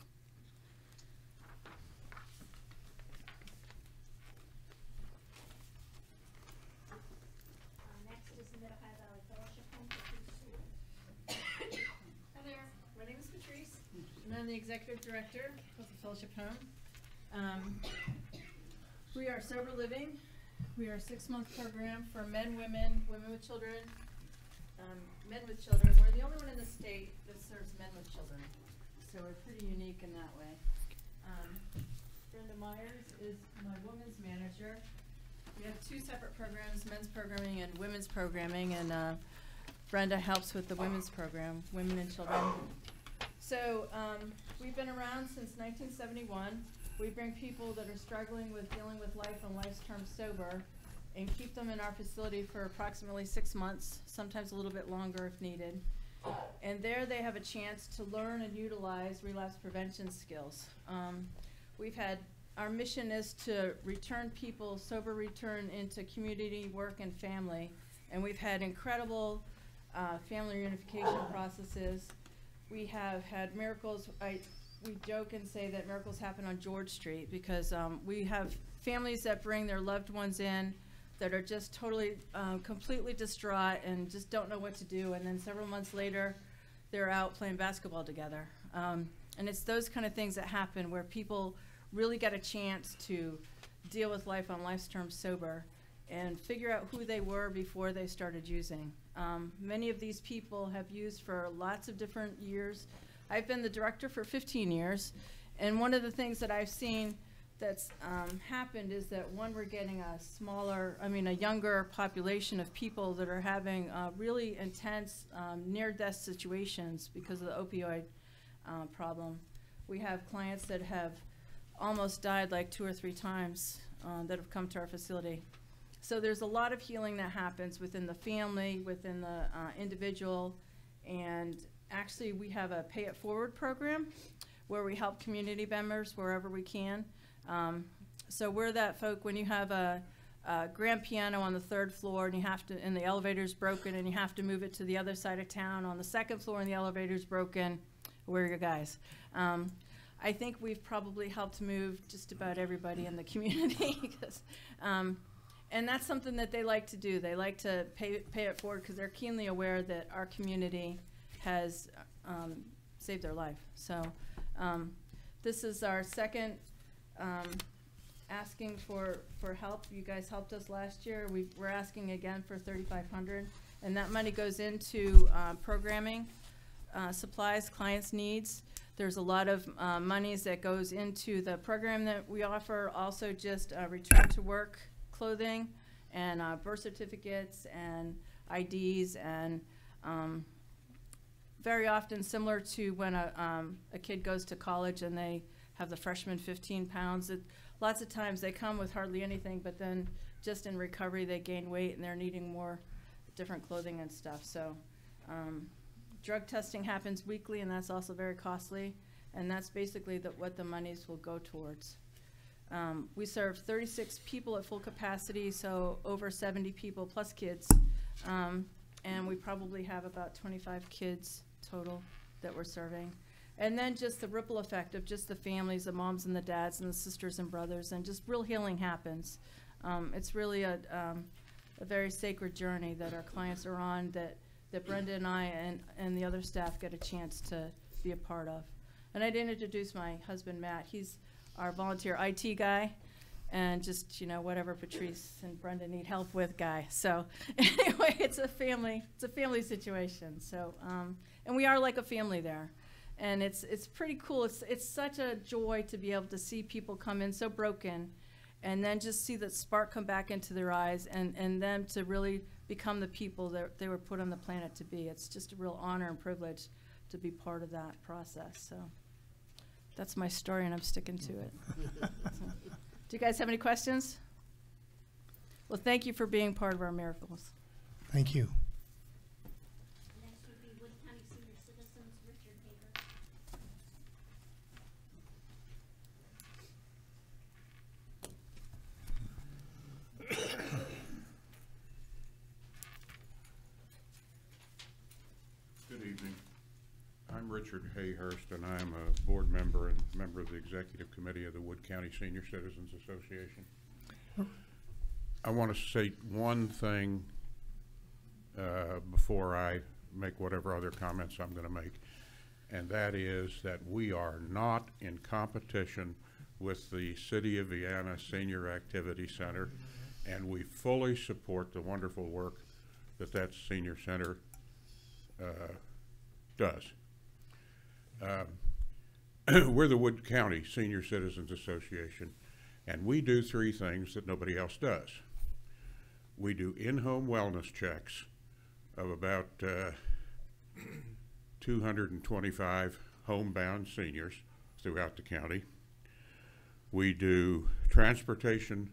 Next is the Middle Ohio Valley Fellowship Home for Two Students. Hi there, my name is Patrice, and I'm the Executive Director of the Fellowship Home. We are sober living. We are a 6-month program for men, women, women with children, men with children. We're the only one in the state that serves men with children, so we're pretty unique in that way. Brenda Myers is my women's manager. We have 2 separate programs, men's programming and women's programming, and Brenda helps with the women's program, women and children. So we've been around since 1971. We bring people that are struggling with dealing with life on life's term sober, and keep them in our facility for approximately 6 months, sometimes a little bit longer if needed. And there they have a chance to learn and utilize relapse prevention skills. Our mission is to return people, sober return into community, work, and family. And we've had incredible family reunification processes. We have had miracles. We joke and say that miracles happen on George Street because we have families that bring their loved ones in that are just totally, completely distraught and just don't know what to do. And then several months later, they're out playing basketball together. And it's those kind of things that happen where people really get a chance to deal with life on life's terms sober and figure out who they were before they started using. Many of these people have used for lots of different years. I've been the director for 15 years, and one of the things that I've seen that's happened is that, one, we're getting a younger population of people that are having really intense near-death situations because of the opioid problem. We have clients that have almost died like 2 or 3 times that have come to our facility. So there's a lot of healing that happens within the family, within the individual, and actually we have a Pay It Forward program where we help community members wherever we can. So we're that folk when you have a grand piano on the 3rd floor and the elevator's broken and you have to move it to the other side of town on the 2nd floor and the elevator's broken, we're your guys. I think we've probably helped move just about everybody in the community. And that's something that they like to do. They like to pay it forward because they're keenly aware that our community has saved their life. So this is our second asking for help. You guys helped us last year. We're asking again for $3,500, and that money goes into programming, supplies, clients' needs. There's a lot of monies that goes into the program that we offer, also just return to work clothing and birth certificates and IDs, and very often similar to when a kid goes to college and they have the freshman 15 pounds. Lots of times they come with hardly anything, but then just in recovery they gain weight and they're needing more different clothing and stuff. So drug testing happens weekly, and that's also very costly, and that's basically what the monies will go towards. We serve 36 people at full capacity, so over 70 people plus kids, and we probably have about 25 kids total that we're serving. And then just the ripple effect of just the families, the moms and the dads and the sisters and brothers, and just real healing happens. It's really a very sacred journey that our clients are on, that Brenda and I and the other staff get a chance to be a part of. And I'd introduce my husband, Matt. He's our volunteer IT guy, and just, whatever Patrice and Brenda need help with guy. So anyway, it's a family situation. So, and we are like a family there. And it's pretty cool. It's such a joy to be able to see people come in so broken and then just see that spark come back into their eyes and them to really become the people that they were put on the planet to be. It's just a real honor and privilege to be part of that process. So that's my story, and I'm sticking to it. So, do you guys have any questions? Well, thank you for being part of our miracles. Thank you. Next would be Wood County Senior Citizens, Richard Hager. Good evening. I'm Richard Hayhurst, and I am a board member and member of the executive committee of the Wood County Senior Citizens Association. I want to say one thing before I make whatever other comments I'm going to make, and that is that we are not in competition with the City of Vienna Senior Activity Center, and we fully support the wonderful work that senior center does. We're the Wood County Senior Citizens Association, and we do 3 things that nobody else does. We do in-home wellness checks of about 225 homebound seniors throughout the county. We do transportation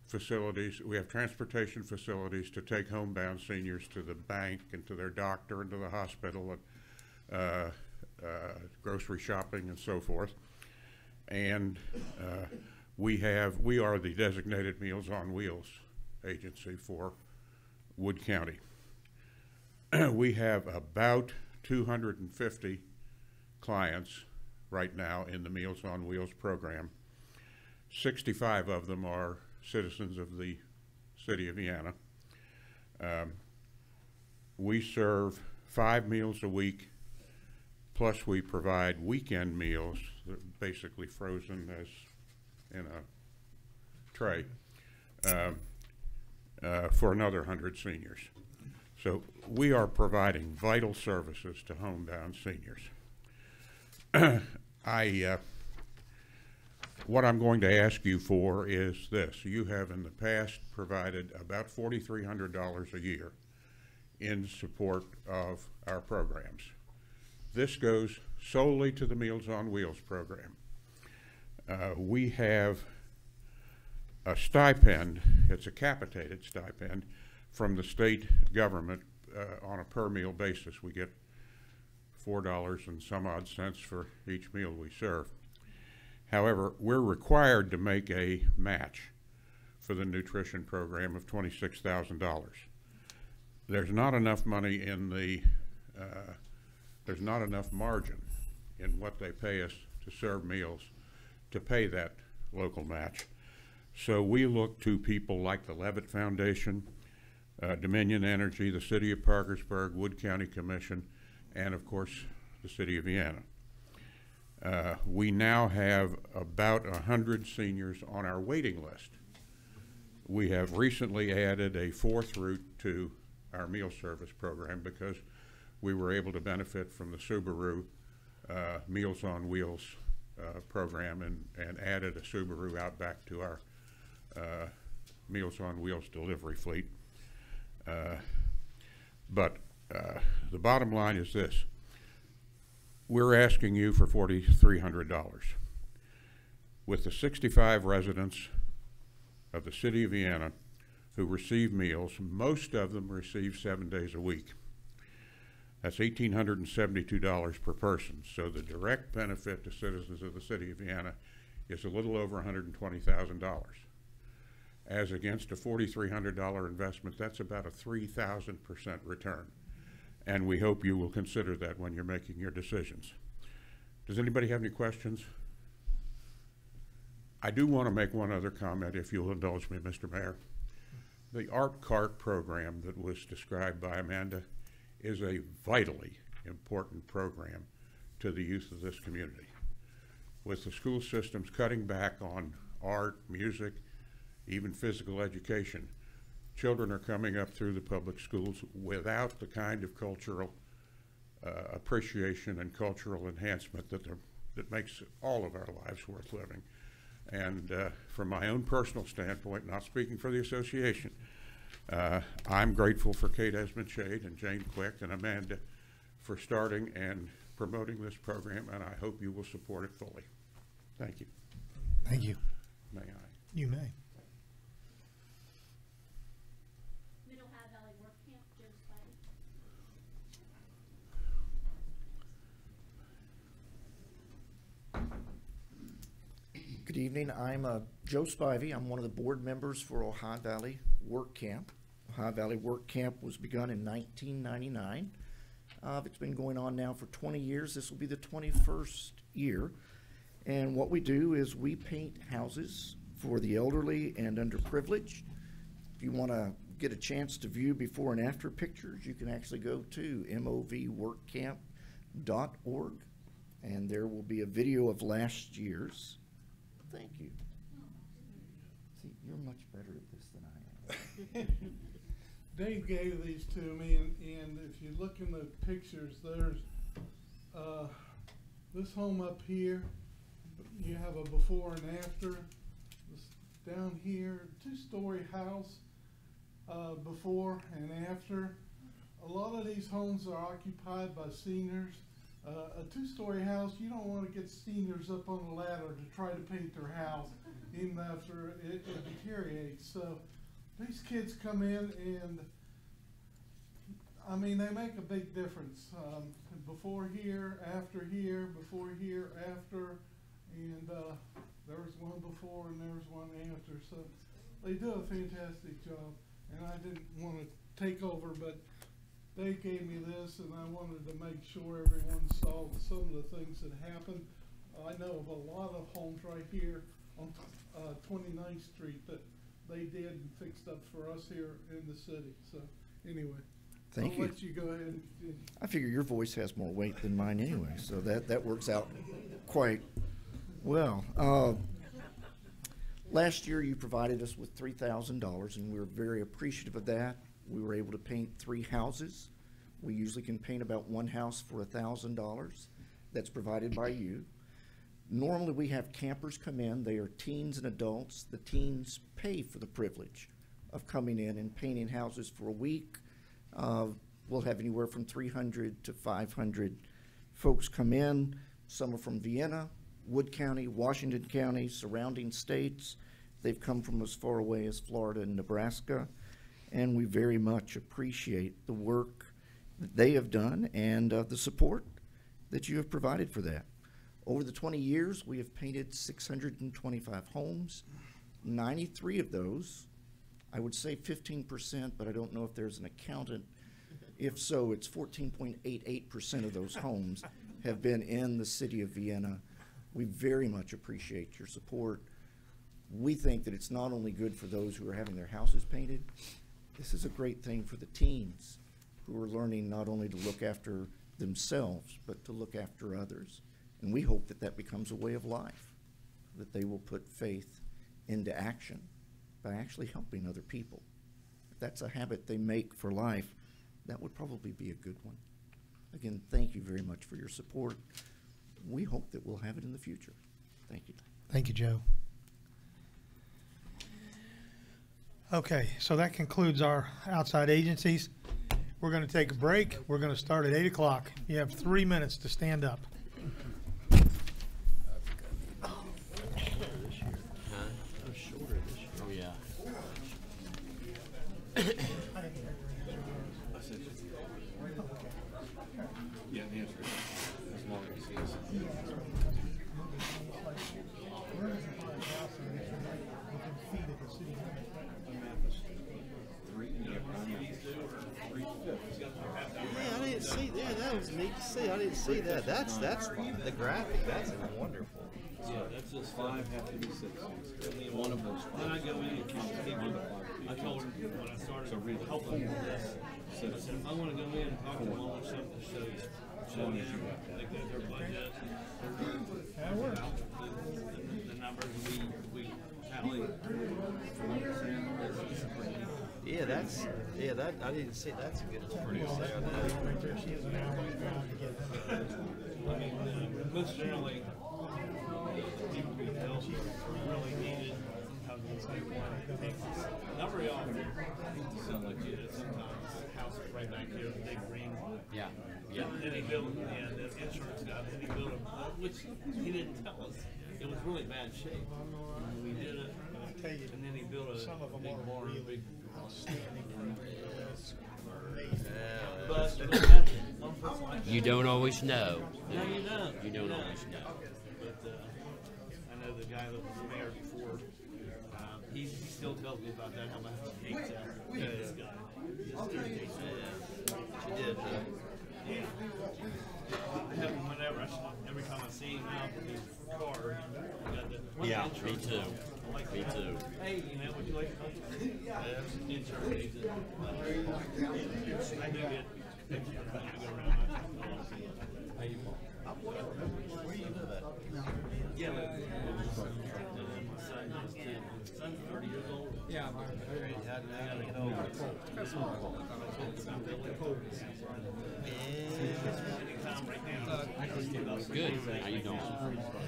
facilities. We have transportation facilities to take homebound seniors to the bank and to their doctor and to the hospital and grocery shopping and so forth. And we are the designated Meals on Wheels agency for Wood County. We have about 250 clients right now in the Meals on Wheels program. 65 of them are citizens of the city of Vienna. We serve 5 meals a week, plus we provide weekend meals that are basically frozen as in a tray for another 100 seniors. So we are providing vital services to homebound seniors. What I'm going to ask you for is this. You have in the past provided about $4,300 a year in support of our programs. This goes solely to the Meals on Wheels program. We have a stipend, it's a capitated stipend, from the state government on a per meal basis. We get $4 and some odd cents for each meal we serve. However, we're required to make a match for the nutrition program of $26,000. There's not enough money in the, there's not enough margin in what they pay us to serve meals to pay that local match. So we look to people like the Levitt Foundation, Dominion Energy, the City of Parkersburg, Wood County Commission, and of course the City of Vienna. We now have about 100 seniors on our waiting list. We have recently added a 4th route to our meal service program because we were able to benefit from the Subaru Meals on Wheels program and added a Subaru Outback to our Meals on Wheels delivery fleet. But the bottom line is this. We're asking you for $4,300. With the 65 residents of the city of Vienna who receive meals, most of them receive 7 days a week. That's $1,872 per person. So the direct benefit to citizens of the city of Vienna is a little over $120,000. As against a $4,300 investment, that's about a 3,000% return. And we hope you will consider that when you're making your decisions. Does anybody have any questions? I do want to make one other comment, if you'll indulge me, Mr. Mayor. The Art Cart program that was described by Amanda is a vitally important program to the youth of this community. With the school systems cutting back on art, music, even physical education, children are coming up through the public schools without the kind of cultural appreciation and cultural enhancement that makes all of our lives worth living. And from my own personal standpoint, not speaking for the association, I'm grateful for Kate Esmond-Shade and Jane Quick and Amanda for starting and promoting this program, and I hope you will support it fully. Thank you. Thank you. May I? You may. Middle High Valley Work Camp, Joe Spivey. Good evening. I'm Joe Spivey. I'm one of the board members for Ohio Valley Work Camp. Ohio Valley Work Camp was begun in 1999. It's been going on now for 20 years. This will be the 21st year. And what we do is we paint houses for the elderly and underprivileged. If you want to get a chance to view before and after pictures, you can actually go to movworkcamp.org, and there will be a video of last year's. Thank you. See, you're much better at this than I am. Dave gave these to me, and if you look in the pictures, there's this home up here. You have a before and after. This down here, 2-story house, before and after. A lot of these homes are occupied by seniors. A two-story house, you don't want to get seniors up on a ladder to try to paint their house even after it deteriorates. So these kids come in and, I mean, they make a big difference. Before here, before here, after, and there was one before and there was one after. So they do a fantastic job, and I didn't want to take over, but they gave me this, and I wanted to make sure everyone saw some of the things that happened. I know of a lot of homes right here on 29th Street that they did and fixed up for us here in the city. So anyway, Thank I'll you. let you go ahead. I figure your voice has more weight than mine anyway, so that works out quite well. Last year, you provided us with $3,000, and we were very appreciative of that. We were able to paint 3 houses. We usually can paint about 1 house for $1,000. That's provided by you. Normally, we have campers come in. They are teens and adults. The teens pay for the privilege of coming in and painting houses for a week. We'll have anywhere from 300 to 500 folks come in. Some are from Vienna, Wood County, Washington County, surrounding states. They've come from as far away as Florida and Nebraska, and we very much appreciate the work that they have done and the support that you have provided for that. Over the 20 years, we have painted 625 homes. 93 of those, I would say 15%, but I don't know if there's an accountant. If so, it's 14.88% of those homes have been in the city of Vienna. We very much appreciate your support. We think that it's not only good for those who are having their houses painted, this is a great thing for the teens who are learning not only to look after themselves, but to look after others. And we hope that that becomes a way of life, that they will put faith into action by actually helping other people. If that's a habit they make for life, that would probably be a good one. Again, thank you very much for your support. We hope that we'll have it in the future. Thank you. Thank you, Joe. Okay, so that concludes our outside agencies. We're going to take a break. We're going to start at 8 o'clock. You have 3 minutes to stand up. Oh, yeah. Yeah, the answer is as long as he is. Yeah, I didn't see that. That was neat to see. I didn't see that. That's the graphic. That's wonderful. Yeah, that's just 5 have to be 6. One of those 5. When I go in and count, I told him when I started, so read help them with this. I said, if I want to go in and talk to them, I want something to show you. Show them like their budget. That works. The numbers we tally. Yeah, that I didn't see. That's a good. Pretty good. Right there, she has an hour to get it. I mean, most generally, people we help really needed. Sometimes it's like one. Not very often. It sounds like you did. Sometimes the house is right back here, the big green one. Yeah. Yeah. And he built, and the insurance guy, and he built which he didn't tell us. It was really bad shape. We did it, and then he built a Some of them big are barn, really big outstanding. But You don't always know. no, you don't. You don't always know. But I know the guy that was the mayor before. He still tells me about that. How much he hates that. This guy. She did. I have him whenever. Every time I see him out with his car, he got the Yeah, insurance. me too. I'm like, Me too. Hey, you know, would you like to insurance agent? I do get pictures when I go around. Where do you live at? Yeah, my son is 10. My son's 30 years old. Yeah, How do you get over it? anytime right now. Good. How you doing?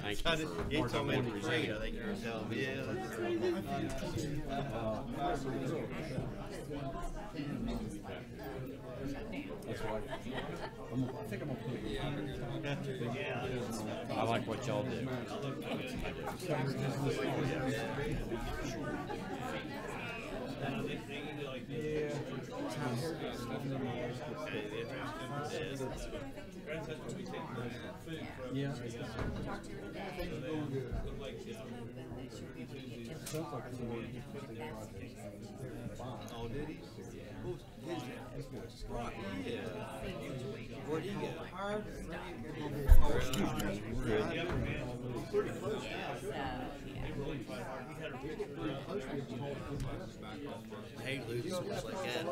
Thank you for He told me it working was with great. me. I think you were telling me. Yeah, that's think I'm gonna put it. I like what y'all do. Yeah. Oh, did he? Yeah. Where'd he go? Pretty close Hey, Lucas was like that.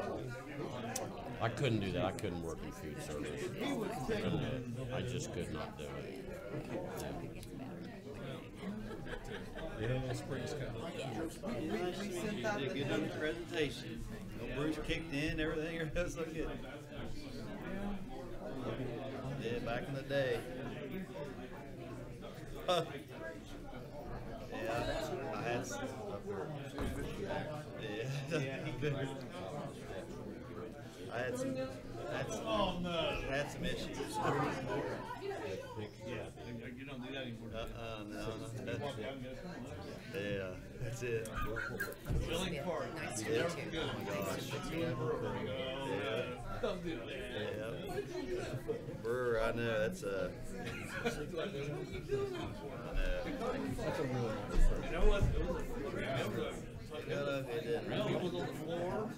I couldn't do that. I couldn't work in food service. Couldn't do it. I just could not do it. Yeah, Springs County. You did good on the presentation. Bruce kicked in, everything else looked good. Yeah, back in the day. Yeah, I had some. Yeah. I had some issues. Yeah. You don't do that anymore. No. Yeah, that's it. Willing part. Nice to meet you. Oh my gosh. Yeah. Don't do that. Yeah. Brewer, I know, that's a. I know. That's a real nice. You know what? It was on the floor.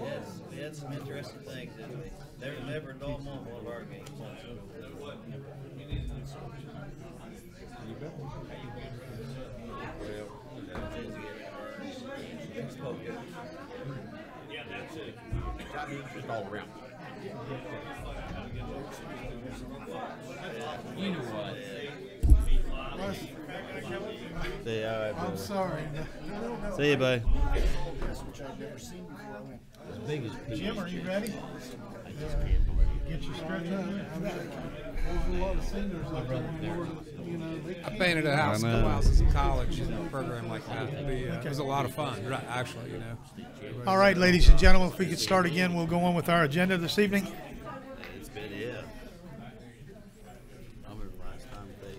Yes, we had some interesting things, didn't we? They were never a dull moment one of our games. Yeah, that's it. Just all around. You know what? See you, all right, I'm sorry. See you, buddy. As big as Jim, are you ready? I just can't believe it. Get your stretcher. There's a lot of seniors out there, you know, they I can't. painted a house, a couple houses in college in a program like that. It was a lot of fun, actually, you know. All right, ladies and gentlemen, if we could start again, we'll go on with our agenda this evening. It's been, yeah. I remember last time they.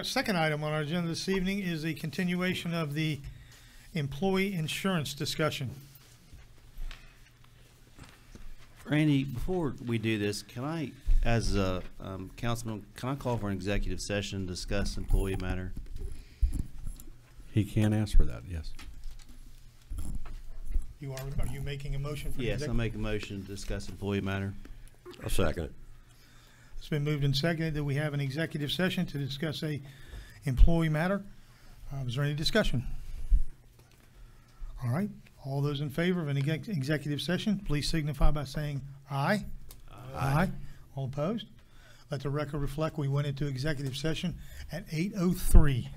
Second item on our agenda this evening is a continuation of the employee insurance discussion. Randy, before we do this, can I, as a councilman, can I call for an executive session to discuss employee matter? He can ask for that, yes. Are you making a motion for? Yes, I make a motion to discuss employee matter. I'll second it. It's been moved and seconded that we have an executive session to discuss a employee matter. Is there any discussion? All right, all those in favor of an executive session, please signify by saying aye. Aye. All opposed? Let the record reflect we went into executive session at 8:03.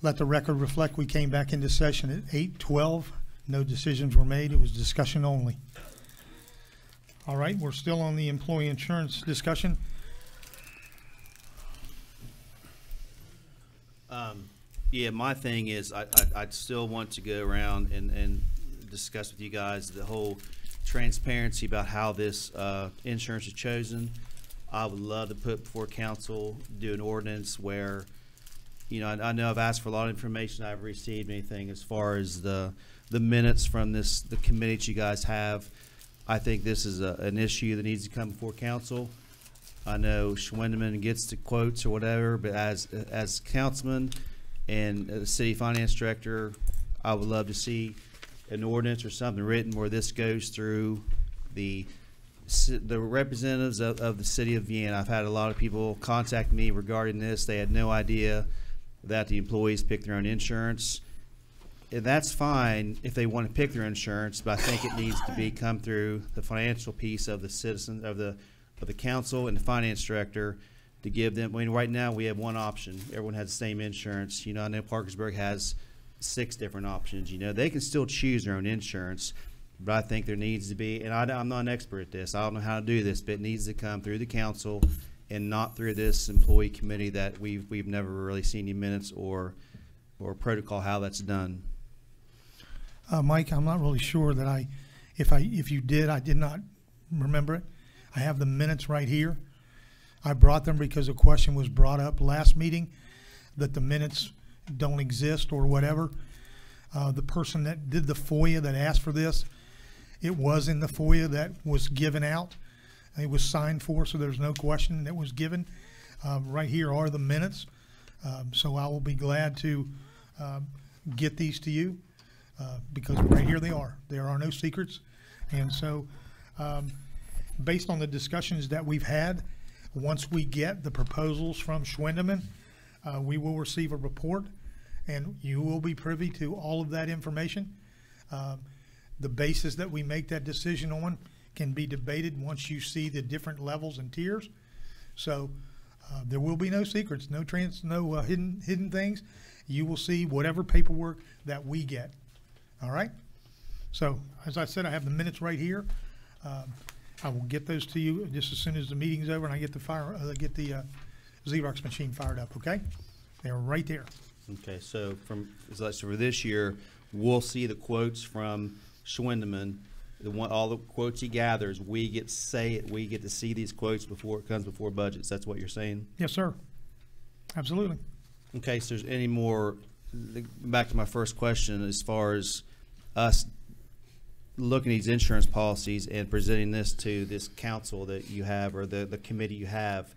Let the record reflect we came back into session at 8:12. No decisions were made. It was discussion only. All right, we're still on the employee insurance discussion. Yeah, my thing is I'd still want to go around and discuss with you guys the whole transparency about how this insurance is chosen. I would love to put before council, do an ordinance where, you know, I know I've asked for a lot of information. I haven't received anything as far as the minutes from the committee that you guys have. I think this is an issue that needs to come before council. I know Schwindeman gets the quotes or whatever, but as councilman and city finance director, I would love to see an ordinance or something written where this goes through the representatives of the city of Vienna. I've had a lot of people contact me regarding this. They had no idea that the employees pick their own insurance. And that's fine if they want to pick their insurance, but I think it needs to come through the financial piece of the citizens of the council and the finance director to give them. I mean, right now we have one option. Everyone has the same insurance. You know, I know Parkersburg has 6 different options. You know, they can still choose their own insurance, but I think there needs to be. And I'm not an expert at this. I don't know how to do this, but it needs to come through the council and not through this employee committee that we've never really seen any minutes or protocol how that's done. Mike, I'm not really sure that if you did, I did not remember it. I have the minutes right here. I brought them because a question was brought up last meeting that the minutes don't exist or whatever. The person that did the FOIA that asked for this, it was in the FOIA that was given out. It was signed for, so there's no question that was given. Right here are the minutes. So I will be glad to get these to you because right here they are. There are no secrets. And so based on the discussions that we've had, once we get the proposals from Schwindeman, we will receive a report and you will be privy to all of that information. The basis that we make that decision on can be debated once you see the different levels and tiers. So there will be no secrets, no hidden things. You will see whatever paperwork that we get. All right? So as I said, I have the minutes right here. I will get those to you just as soon as the meeting's over and I get the Xerox machine fired up, okay? They're right there. Okay, so for this year, we'll see the quotes from Schwindeman. All the quotes he gathers, we get to see these quotes before it comes before budgets. That's what you're saying? Yes, sir. Absolutely. Okay, so there's any more, back to my first question, as far as us looking at these insurance policies and presenting this to this council that you have or the committee you have,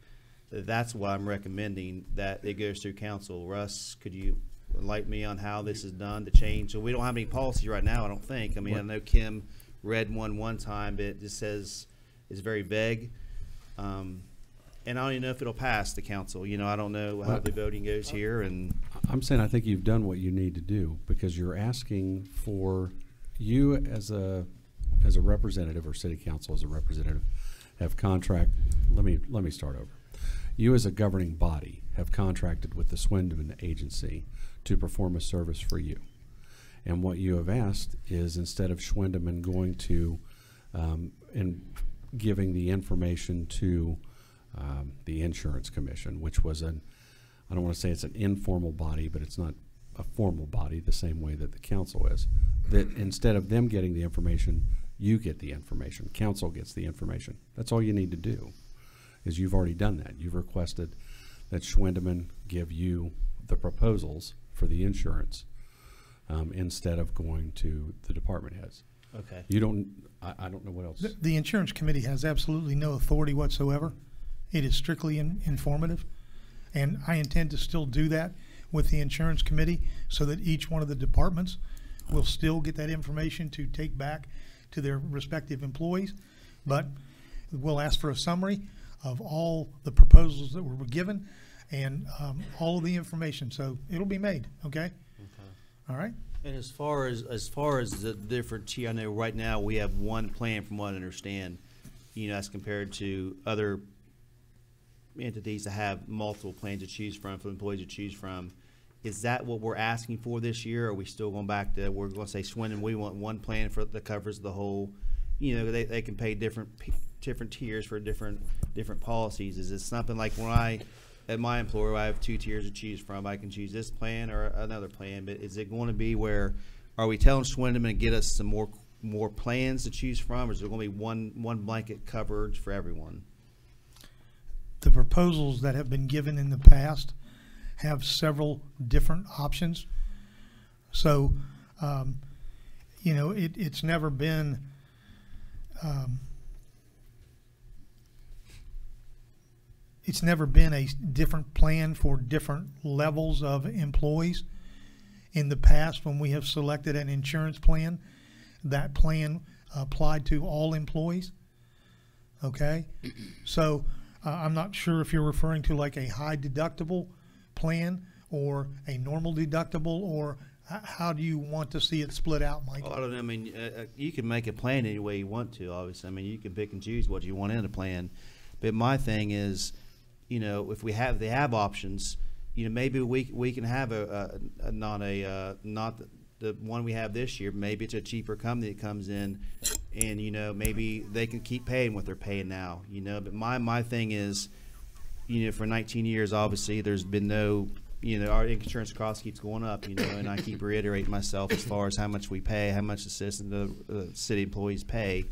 that's why I'm recommending that it goes through council. Russ, could you enlighten me on how this is done to change? So we don't have any policy right now, I don't think. I mean, I know Kim read one time, but it just says it's very vague. And I don't even know if it'll pass the council. You know, I don't know how the voting goes here. And I'm saying I think you've done what you need to do because you're asking for you as a representative or city council as a representative have let me start over. You as a governing body have contracted with the Schwindeman agency to perform a service for you. And what you have asked is instead of Schwindeman going to and giving the information to the insurance commission, which was I don't want to say it's an informal body, but it's not a formal body the same way that the council is, that instead of them getting the information, you get the information. Council gets the information. That's all you need to do, is you've already done that. You've requested that Schwindeman give you the proposals for the insurance instead of going to the department heads. Okay. You don't, I don't know what else. The insurance committee has absolutely no authority whatsoever. It is strictly informative. And I intend to still do that with the insurance committee so that each one of the departments will still get that information to take back to their respective employees. But we'll ask for a summary of all the proposals that were given and all of the information. So it'll be made, okay? All right? And as far as the different tier, I know right now we have one plan from what I understand, you know, as compared to other entities that have multiple plans to choose from, for employees to choose from. Is that what we're asking for this year? Or are we still going back to, we're going to say Swindon, we want one plan for that covers the whole, you know, they can pay different tiers for different policies. Is it something like when at my employer, I have 2 tiers to choose from. I can choose this plan or another plan, but is it going to be where, are we telling Swindon to get us some more plans to choose from, or is there going to be one blanket coverage for everyone? The proposals that have been given in the past have several different options. So, you know, it's never been a different plan for different levels of employees. In the past, when we have selected an insurance plan, that plan applied to all employees. Okay? So I'm not sure if you're referring to like a high deductible plan or a normal deductible, or how do you want to see it split out, Mike? Well, I don't know. I mean, you can make a plan any way you want to, obviously. I mean, you can pick and choose what you want in a plan. But my thing is, you know, if they have options, you know, maybe we can have not the one we have this year. Maybe it's a cheaper company that comes in, and you know, maybe they can keep paying what they're paying now. You know, but my thing is, you know, for 19 years, obviously, there's been no, you know, our insurance cost keeps going up. You know, and I keep reiterating myself as far as how much we pay, how much the city employees pay,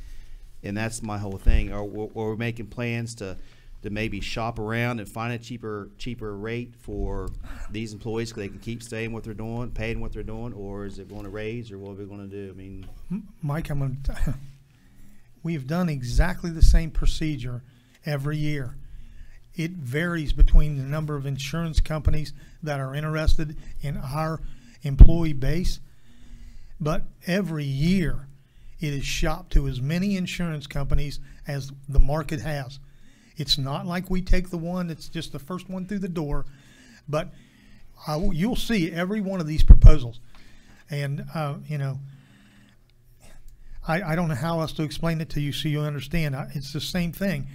and that's my whole thing. Or we're making plans to maybe shop around and find a cheaper rate for these employees so they can keep staying what they're doing, paying what they're doing, or is it going to raise, or what are we going to do? I mean, Mike, we've done exactly the same procedure every year. It varies between the number of insurance companies that are interested in our employee base, but every year it is shopped to as many insurance companies as the market has. It's not like we take the one that's just the first one through the door, but you'll see every one of these proposals. And, you know, I don't know how else to explain it to you so you understand. It's the same thing.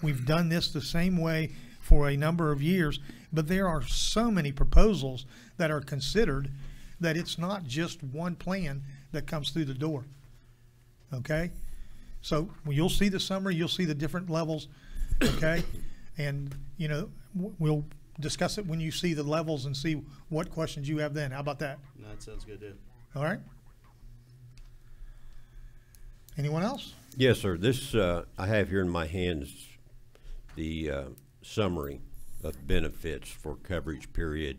We've done this the same way for a number of years, but there are so many proposals that are considered that it's not just one plan that comes through the door. Okay? So you'll see the summary, you'll see the different levels. Okay, and you know, we'll discuss it when you see the levels and see what questions you have then. How about that? No, that sounds good, dude. All right. Anyone else? Yes, sir. This I have here in my hands the summary of benefits for coverage period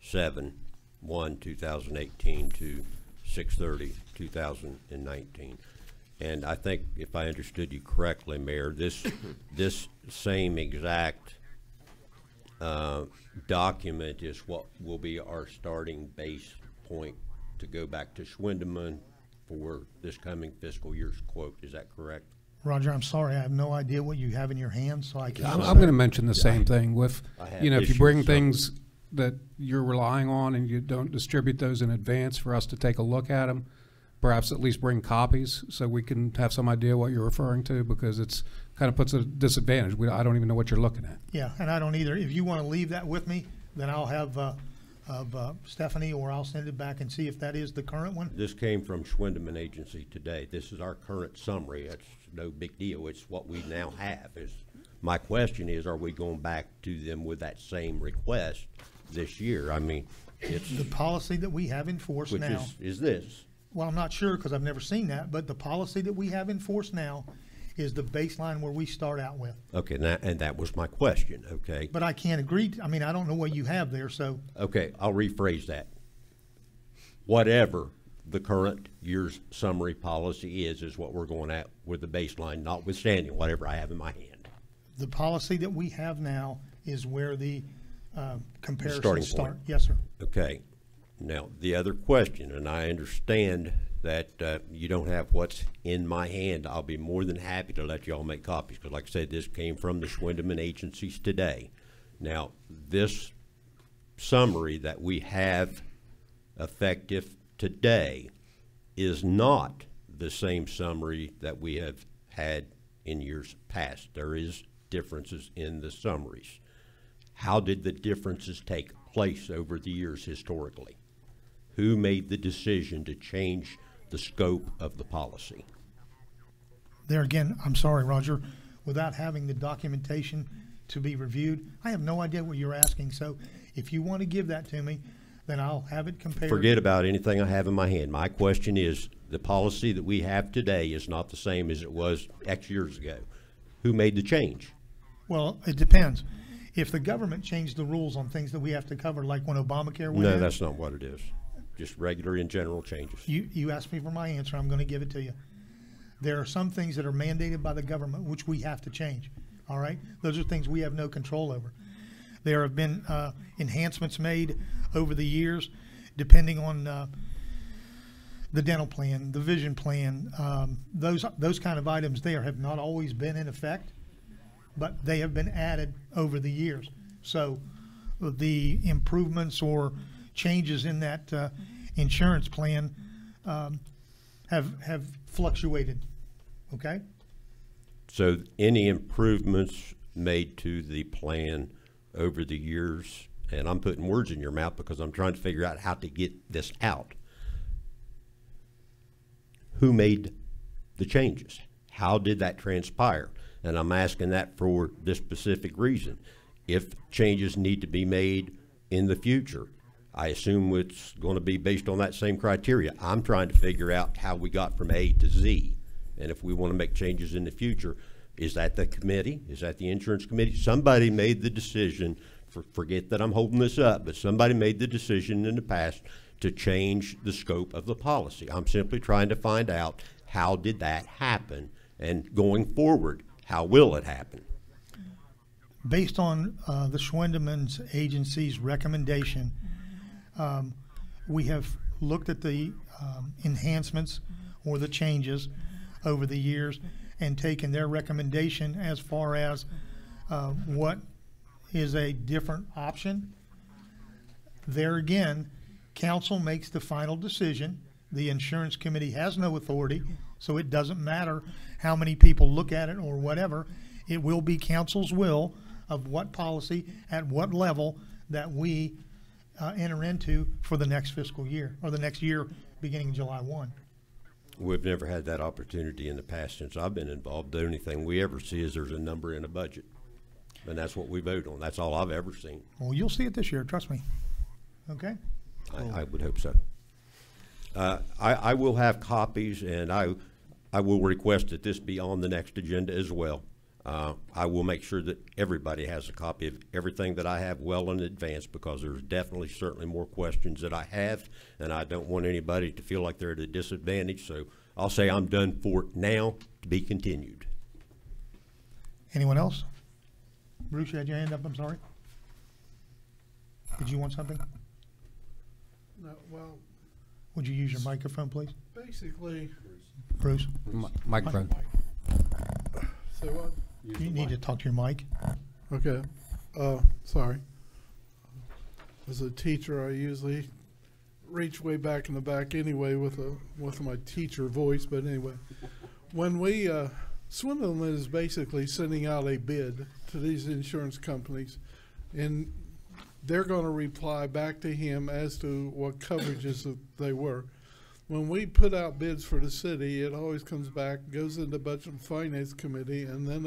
7/1/2018 to 6/30/2019. And I think if I understood you correctly, Mayor, this same exact document is what will be our starting base point to go back to Swindon for this coming fiscal year's quote. Is that correct? Roger, I'm sorry, I have no idea what you have in your hands, so I can't. I'm going to mention the same thing with, you know, if you bring things that you're relying on and you don't distribute those in advance for us to take a look at them, perhaps at least bring copies so we can have some idea what you're referring to, because it's kind of puts a disadvantage. I don't even know what you're looking at. Yeah, and I don't either. If you want to leave that with me, then I'll have Stephanie, or I'll send it back and see if that is the current one. This came from Swindon Agency today. This is our current summary. It's no big deal. It's what we now have. My question is, are we going back to them with that same request this year? I mean, it's the policy that we have in force which now. Is this? Well, I'm not sure because I've never seen that, but the policy that we have in force now is the baseline where we start out with. Okay, and that was my question, okay? But I can't agree. I mean, I don't know what you have there, so. Okay, I'll rephrase that. Whatever the current year's summary policy is what we're going at with the baseline, notwithstanding whatever I have in my hand. The policy that we have now is where the comparisons starting start. point. Yes, sir. Okay. Now, the other question, and I understand that you don't have what's in my hand. I'll be more than happy to let you all make copies because, like I said, this came from the Swindon agencies today. Now, this summary that we have effective today is not the same summary that we have had in years past. There is differences in the summaries. How did the differences take place over the years historically? Who made the decision to change the scope of the policy? There again, I'm sorry, Roger, without having the documentation to be reviewed, I have no idea what you're asking. So if you want to give that to me, then I'll have it compared. Forget about anything I have in my hand. My question is, the policy that we have today is not the same as it was X years ago. Who made the change? Well, it depends. If the government changed the rules on things that we have to cover, like when Obamacare went No, in, that's not what it is. Just regular and general changes. you asked me for my answer, I'm going to give it to you. There are some things that are mandated by the government which we have to change, all right? Those are things we have no control over. There have been enhancements made over the years depending on the dental plan, the vision plan. Those kind of items there have not always been in effect, but they have been added over the years. So the improvements or changes in that insurance plan have fluctuated, okay? So any improvements made to the plan over the years, and I'm putting words in your mouth because I'm trying to figure out how to get this out. Who made the changes? How did that transpire? And I'm asking that for this specific reason. If changes need to be made in the future, I assume it's going to be based on that same criteria. I'm trying to figure out how we got from A to Z. And if we want to make changes in the future, is that the committee? Is that the insurance committee? Somebody made the decision, forget that I'm holding this up, but somebody made the decision in the past to change the scope of the policy. I'm simply trying to find out, how did that happen? And going forward, how will it happen? Based on the Schwendemann's agency's recommendation, we have looked at the enhancements or the changes over the years and taken their recommendation as far as what is a different option. There again, council makes the final decision. The insurance committee has no authority, so it doesn't matter how many people look at it or whatever. It will be council's will of what policy at what level that we enter into for the next fiscal year, or the next year beginning July 1. We've never had that opportunity in the past since I've been involved. The only thing we ever see is there's a number in a budget, and that's what we vote on. That's all I've ever seen. Well, you'll see it this year, trust me. Okay? I would hope so. I will have copies, and I will request that this be on the next agenda as well. I will make sure that everybody has a copy of everything that I have well in advance, because there's definitely, certainly more questions that I have, and I don't want anybody to feel like they're at a disadvantage. So I'll say I'm done for now, to be continued. Anyone else? Bruce, you had your hand up, I'm sorry. Did you want something? No, well, Would you use your microphone, please? basically, Bruce? Microphone. say what? You need to talk to your mic. Okay, sorry. As a teacher, I usually reach way back in the back anyway with my teacher voice, but anyway. When we, Swindleman is basically sending out a bid to these insurance companies, and they're gonna reply back to him as to what coverages that they were. When we put out bids for the city, it always comes back, goes into Budget and Finance Committee, and then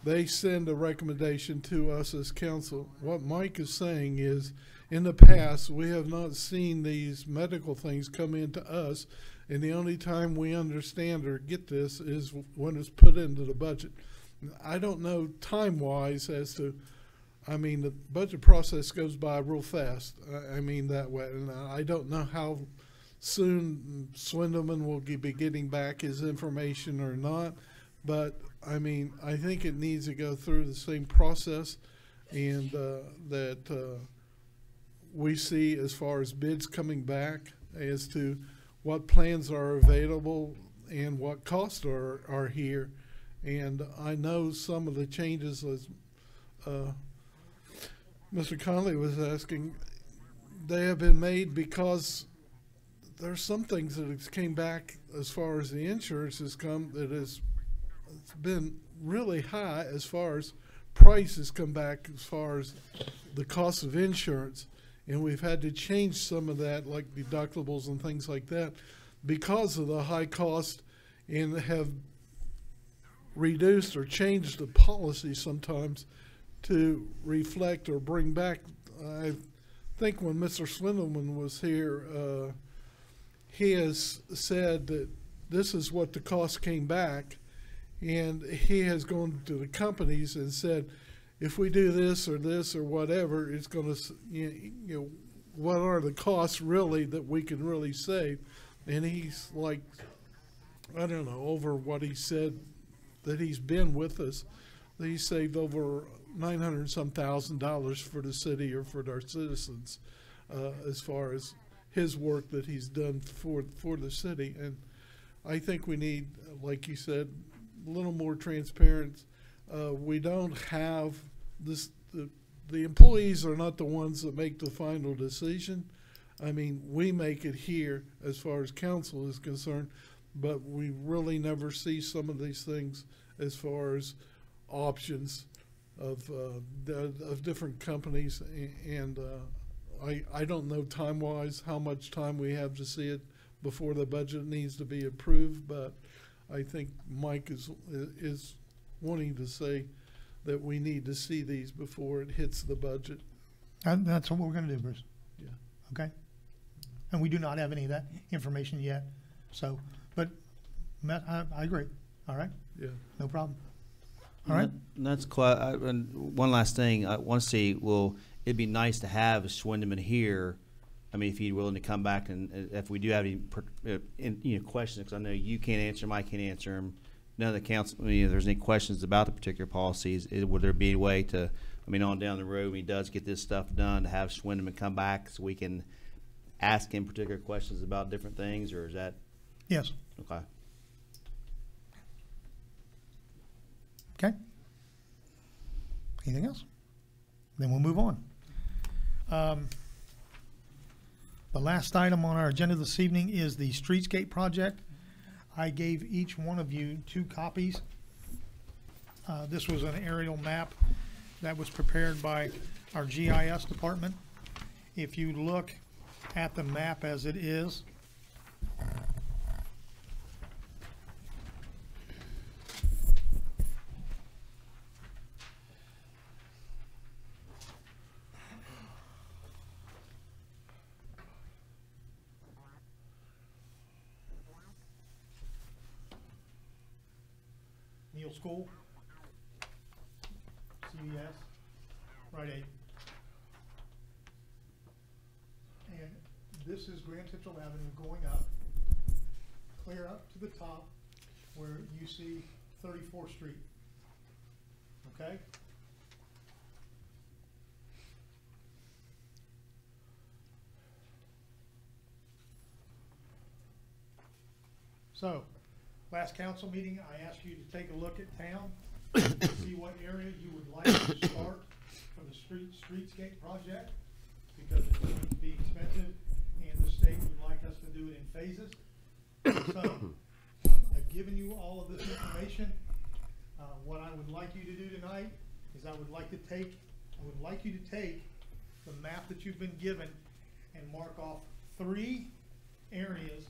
they send a recommendation to us as council. What Mike is saying is, in the past, we have not seen these medical things come into us, and the only time we understand or get this is when it's put into the budget. I don't know time-wise as to, I mean, the budget process goes by real fast. I mean that way, and I don't know how soon Swindleman will be getting back his information or not, but I mean, I think it needs to go through the same process, and that we see as far as bids coming back as to what plans are available and what costs are here. And I know some of the changes, as Mr. Conley was asking, they have been made because there's some things that came back as far as the insurance has come that it's been really high as far as prices come back as far as the cost of insurance, and we've had to change some of that, like deductibles and things like that, because of the high cost, and have reduced or changed the policy sometimes to reflect or bring back. I think when Mr. Swindleman was here, he has said that this is what the cost came back, and he has gone to the companies and said, if we do this or whatever, it's going to, you know, what are the costs really that we can really save? And he's like, I don't know, over what he said that he's been with us, that he saved over $900-some thousand for the city or for our citizens, as far as his work that he's done for the city. And I think we need, like you said, a little more transparency. We don't have this, the employees are not the ones that make the final decision. I mean, we make it here as far as council is concerned, but we really never see some of these things as far as options of different companies. And I don't know time-wise how much time we have to see it before the budget needs to be approved, but I think Mike is wanting to say that we need to see these before it hits the budget. And that's what we're going to do, Bruce. Yeah. Okay? And we do not have any of that information yet. So, but Matt, I agree. All right? Yeah. No problem. All right? And that's quite, and one last thing, I want to see, well, it'd be nice to have Swindleman here. I mean, if he's willing to come back, and if we do have any questions, because I know you can't answer them, I can't answer them. None of the council, I mean, if there's any questions about the particular policies, would there be a way to, I mean, on down the road when he does get this stuff done, to have Swindleman come back so we can ask him particular questions about different things, or is that? Yes. Okay. Okay. Anything else? Then we'll move on. The last item on our agenda this evening is the Streetscape project. I gave each one of you 2 copies. This was an aerial map that was prepared by our GIS department. If you look at the map as it is, Neal School, CVS, Rite Aid. And this is Grand Central Avenue going up, clear up to the top where you see 34th Street. Okay? So, last council meeting, I asked you to take a look at town, see what area you would like to start for the streetscape project, because it's going to be expensive, and the state would like us to do it in phases. So, I've given you all of this information. What I would like you to do tonight is I would like you to take the map that you've been given and mark off 3 areas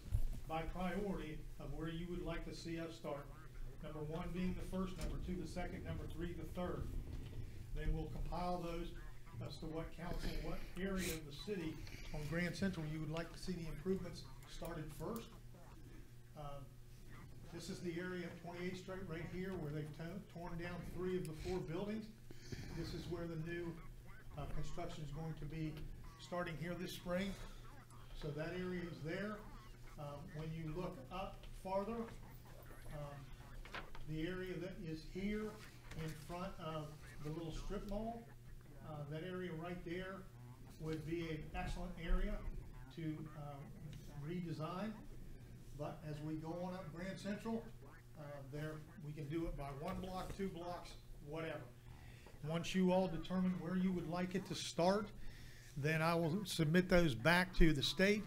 by priority of where you would like to see us start. Number 1 being the first, number 2 the second, number 3 the third. Then we'll compile those as to what council, what area of the city on Grand Central you would like to see the improvements started first. This is the area of 28th Street right here where they've torn down 3 of the 4 buildings. This is where the new construction is going to be starting here this spring. So that area is there. When you look up farther, the area that is here in front of the little strip mall, that area right there would be an excellent area to redesign. But as we go on up Grand Central, there we can do it by 1 block, 2 blocks, whatever. Once you all determine where you would like it to start, then I will submit those back to the state,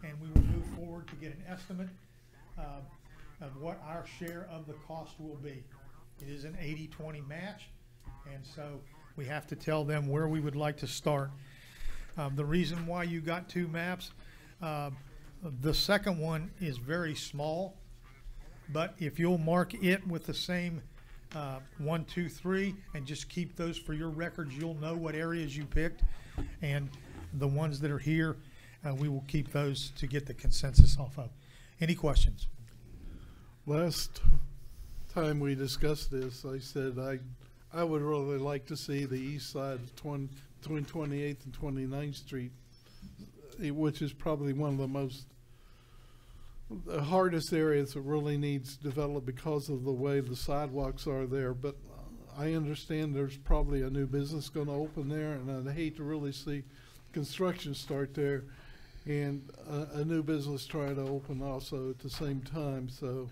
and we will move forward to get an estimate of what our share of the cost will be. It is an 80-20 match, And so we have to tell them where we would like to start. The reason why you got two maps, the second one is very small, but if you'll mark it with the same 1, 2, 3, and just keep those for your records, you'll know what areas you picked. And the ones that are here, we will keep those to get the consensus off of. Any questions? Last time we discussed this, I said I would really like to see the east side of between 28th and 29th Street, which is probably one of the hardest areas that really needs developed because of the way the sidewalks are there. But I understand there's probably a new business going to open there, and I'd hate to really see construction start there and a new business try to open also at the same time. So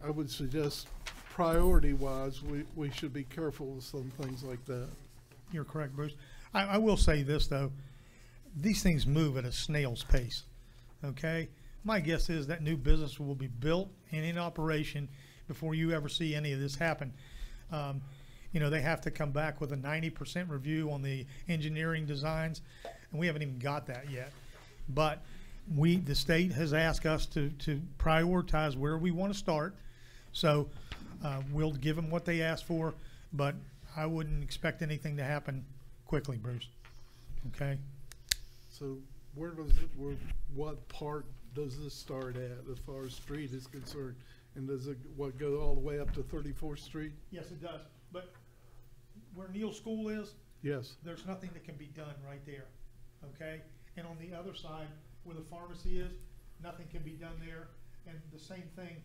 I would suggest priority-wise, we should be careful with some things like that. You're correct, Bruce. I will say this, though. These things move at a snail's pace, okay? My guess is that new business will be built and in operation before you ever see any of this happen. You know, they have to come back with a 90% review on the engineering designs, and we haven't even got that yet. But the state has asked us to prioritize where we want to start. So we'll give them what they asked for, but I wouldn't expect anything to happen quickly, Bruce. Okay? So what part does this start at as far as street is concerned? And does it go all the way up to 34th Street? Yes, it does. But where Neal School is, yes, there's nothing that can be done right there. Okay? And on the other side, where the pharmacy is, nothing can be done there. And the same thing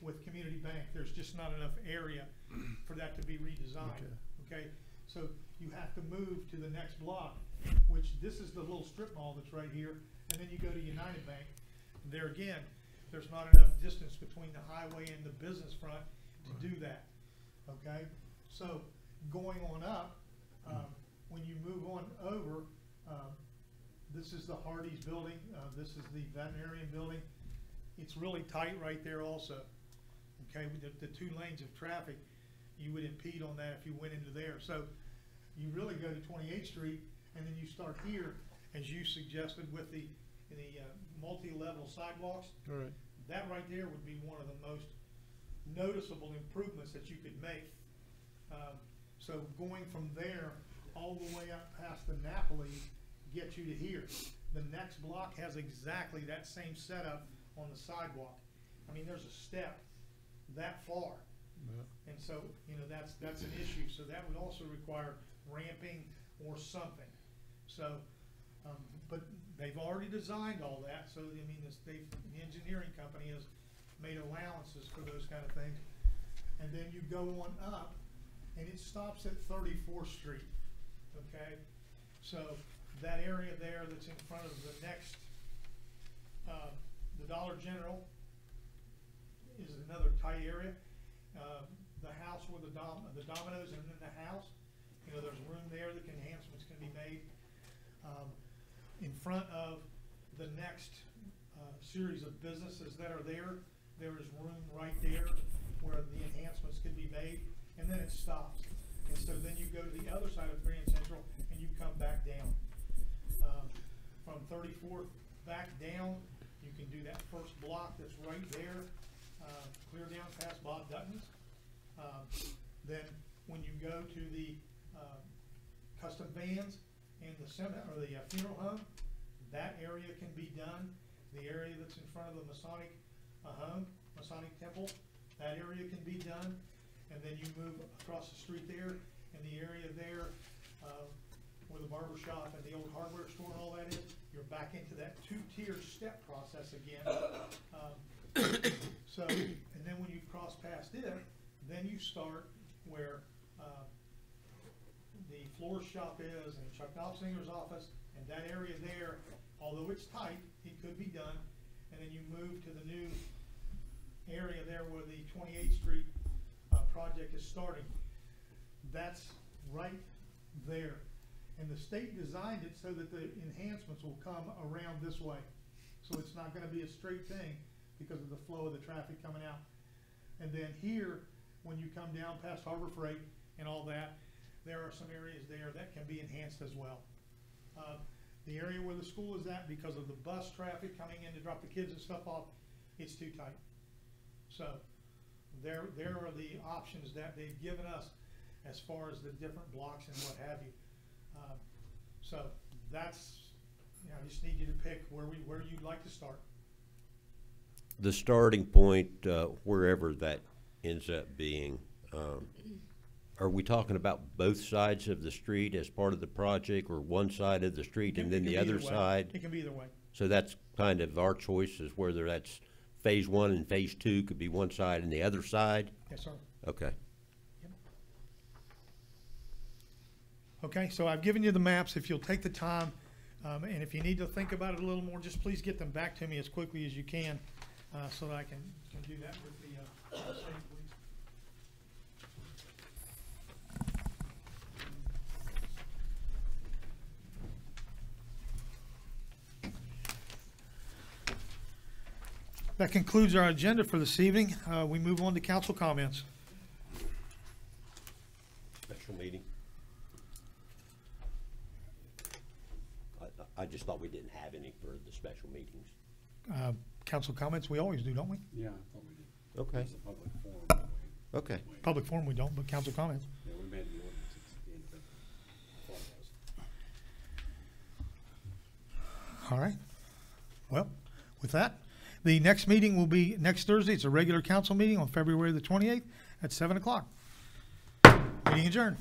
with Community Bank. There's just not enough area for that to be redesigned. Okay? So you have to move to the next block, which this is the little strip mall that's right here, and then you go to United Bank. And there again, there's not enough distance between the highway and the business front to do that. Okay? So going on up, when you move on over, this is the Hardee's building. This is the veterinarian building. It's really tight right there also. Okay, the 2 lanes of traffic, you would impede on that if you went into there. So you really go to 28th Street, and then you start here, as you suggested, with the multi-level sidewalks. All right. That right there would be one of the most noticeable improvements that you could make. So going from there all the way up past the Napoli gets you to here. The next block has exactly that same setup on the sidewalk. I mean, there's a step that far. Yeah. And so, you know, that's an issue. So that would also require ramping or something. So, but they've already designed all that. So, I mean, the engineering company has made allowances for those kind of things. And then you go on up, and it stops at 34th Street. Okay? So that area there that's in front of the next, the Dollar General is another tight area. The house where the Domino's and then the house, you know, there's room there that enhancements can be made. In front of the next series of businesses that are there, there is room right there where the enhancements could be made, and then it stops. And so then you go to the other side of Grand Central and you come back down. From 34th back down, you can do that first block that's right there, clear down past Bob Dutton's. Then when you go to the custom vans and the funeral home, that area can be done. The area that's in front of the Masonic Masonic Temple, that area can be done. And then you move across the street there, and the area there where the barber shop and the old hardware store and all that is, you're back into that 2-tier step process again. So, and then when you cross past it, then you start where the florist shop is and Chuck Knopfsinger's office, and that area there, although it's tight, it could be done. And then you move to the new area there where the 28th Street project is starting. That's right there. And the state designed it so that the enhancements will come around this way. So it's not going to be a straight thing because of the flow of the traffic coming out. And then here, when you come down past Harbor Freight, and all that, there are some areas there that can be enhanced as well. The area where the school is at, because of the bus traffic coming in to drop the kids and stuff off, it's too tight. So there are the options that they've given us as far as the different blocks and what have you. So that's, you know, I just need you to pick where you'd like to start. The starting point, wherever that ends up being, are we talking about both sides of the street as part of the project, or one side of the street and then the other side? It can be either way. So that's kind of our choice, is whether that's phase 1 and phase 2 could be one side and the other side? Yes, sir. Okay. Yep. Okay, so I've given you the maps. If you'll take the time, and if you need to think about it a little more, just please get them back to me as quickly as you can, so that I can do that with the state police. That concludes our agenda for this evening. We move on to council comments. Special meeting. I just thought we didn't have any for the special meetings. Council comments, we always do, don't we? Yeah, I thought we did. Okay. It's a public forum. Okay. Public forum we don't, but council comments. Yeah, we made the ordinance at the end of it. I thought it was. All right. Well, with that, the next meeting will be next Thursday. It's a regular council meeting on February the 28th at 7 o'clock. Meeting adjourned.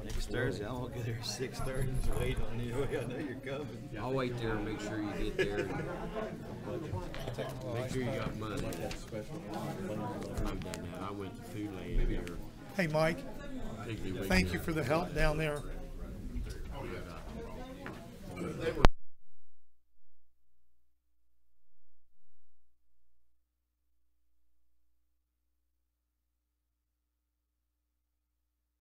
Next Thursday, I'm gonna go there at 6:30 to wait on you. I know you're coming. I'll wait there and make sure you get there. Make sure you got money. I've done that. I went to Food Land here. Hey, Mike, thank you for the help down there.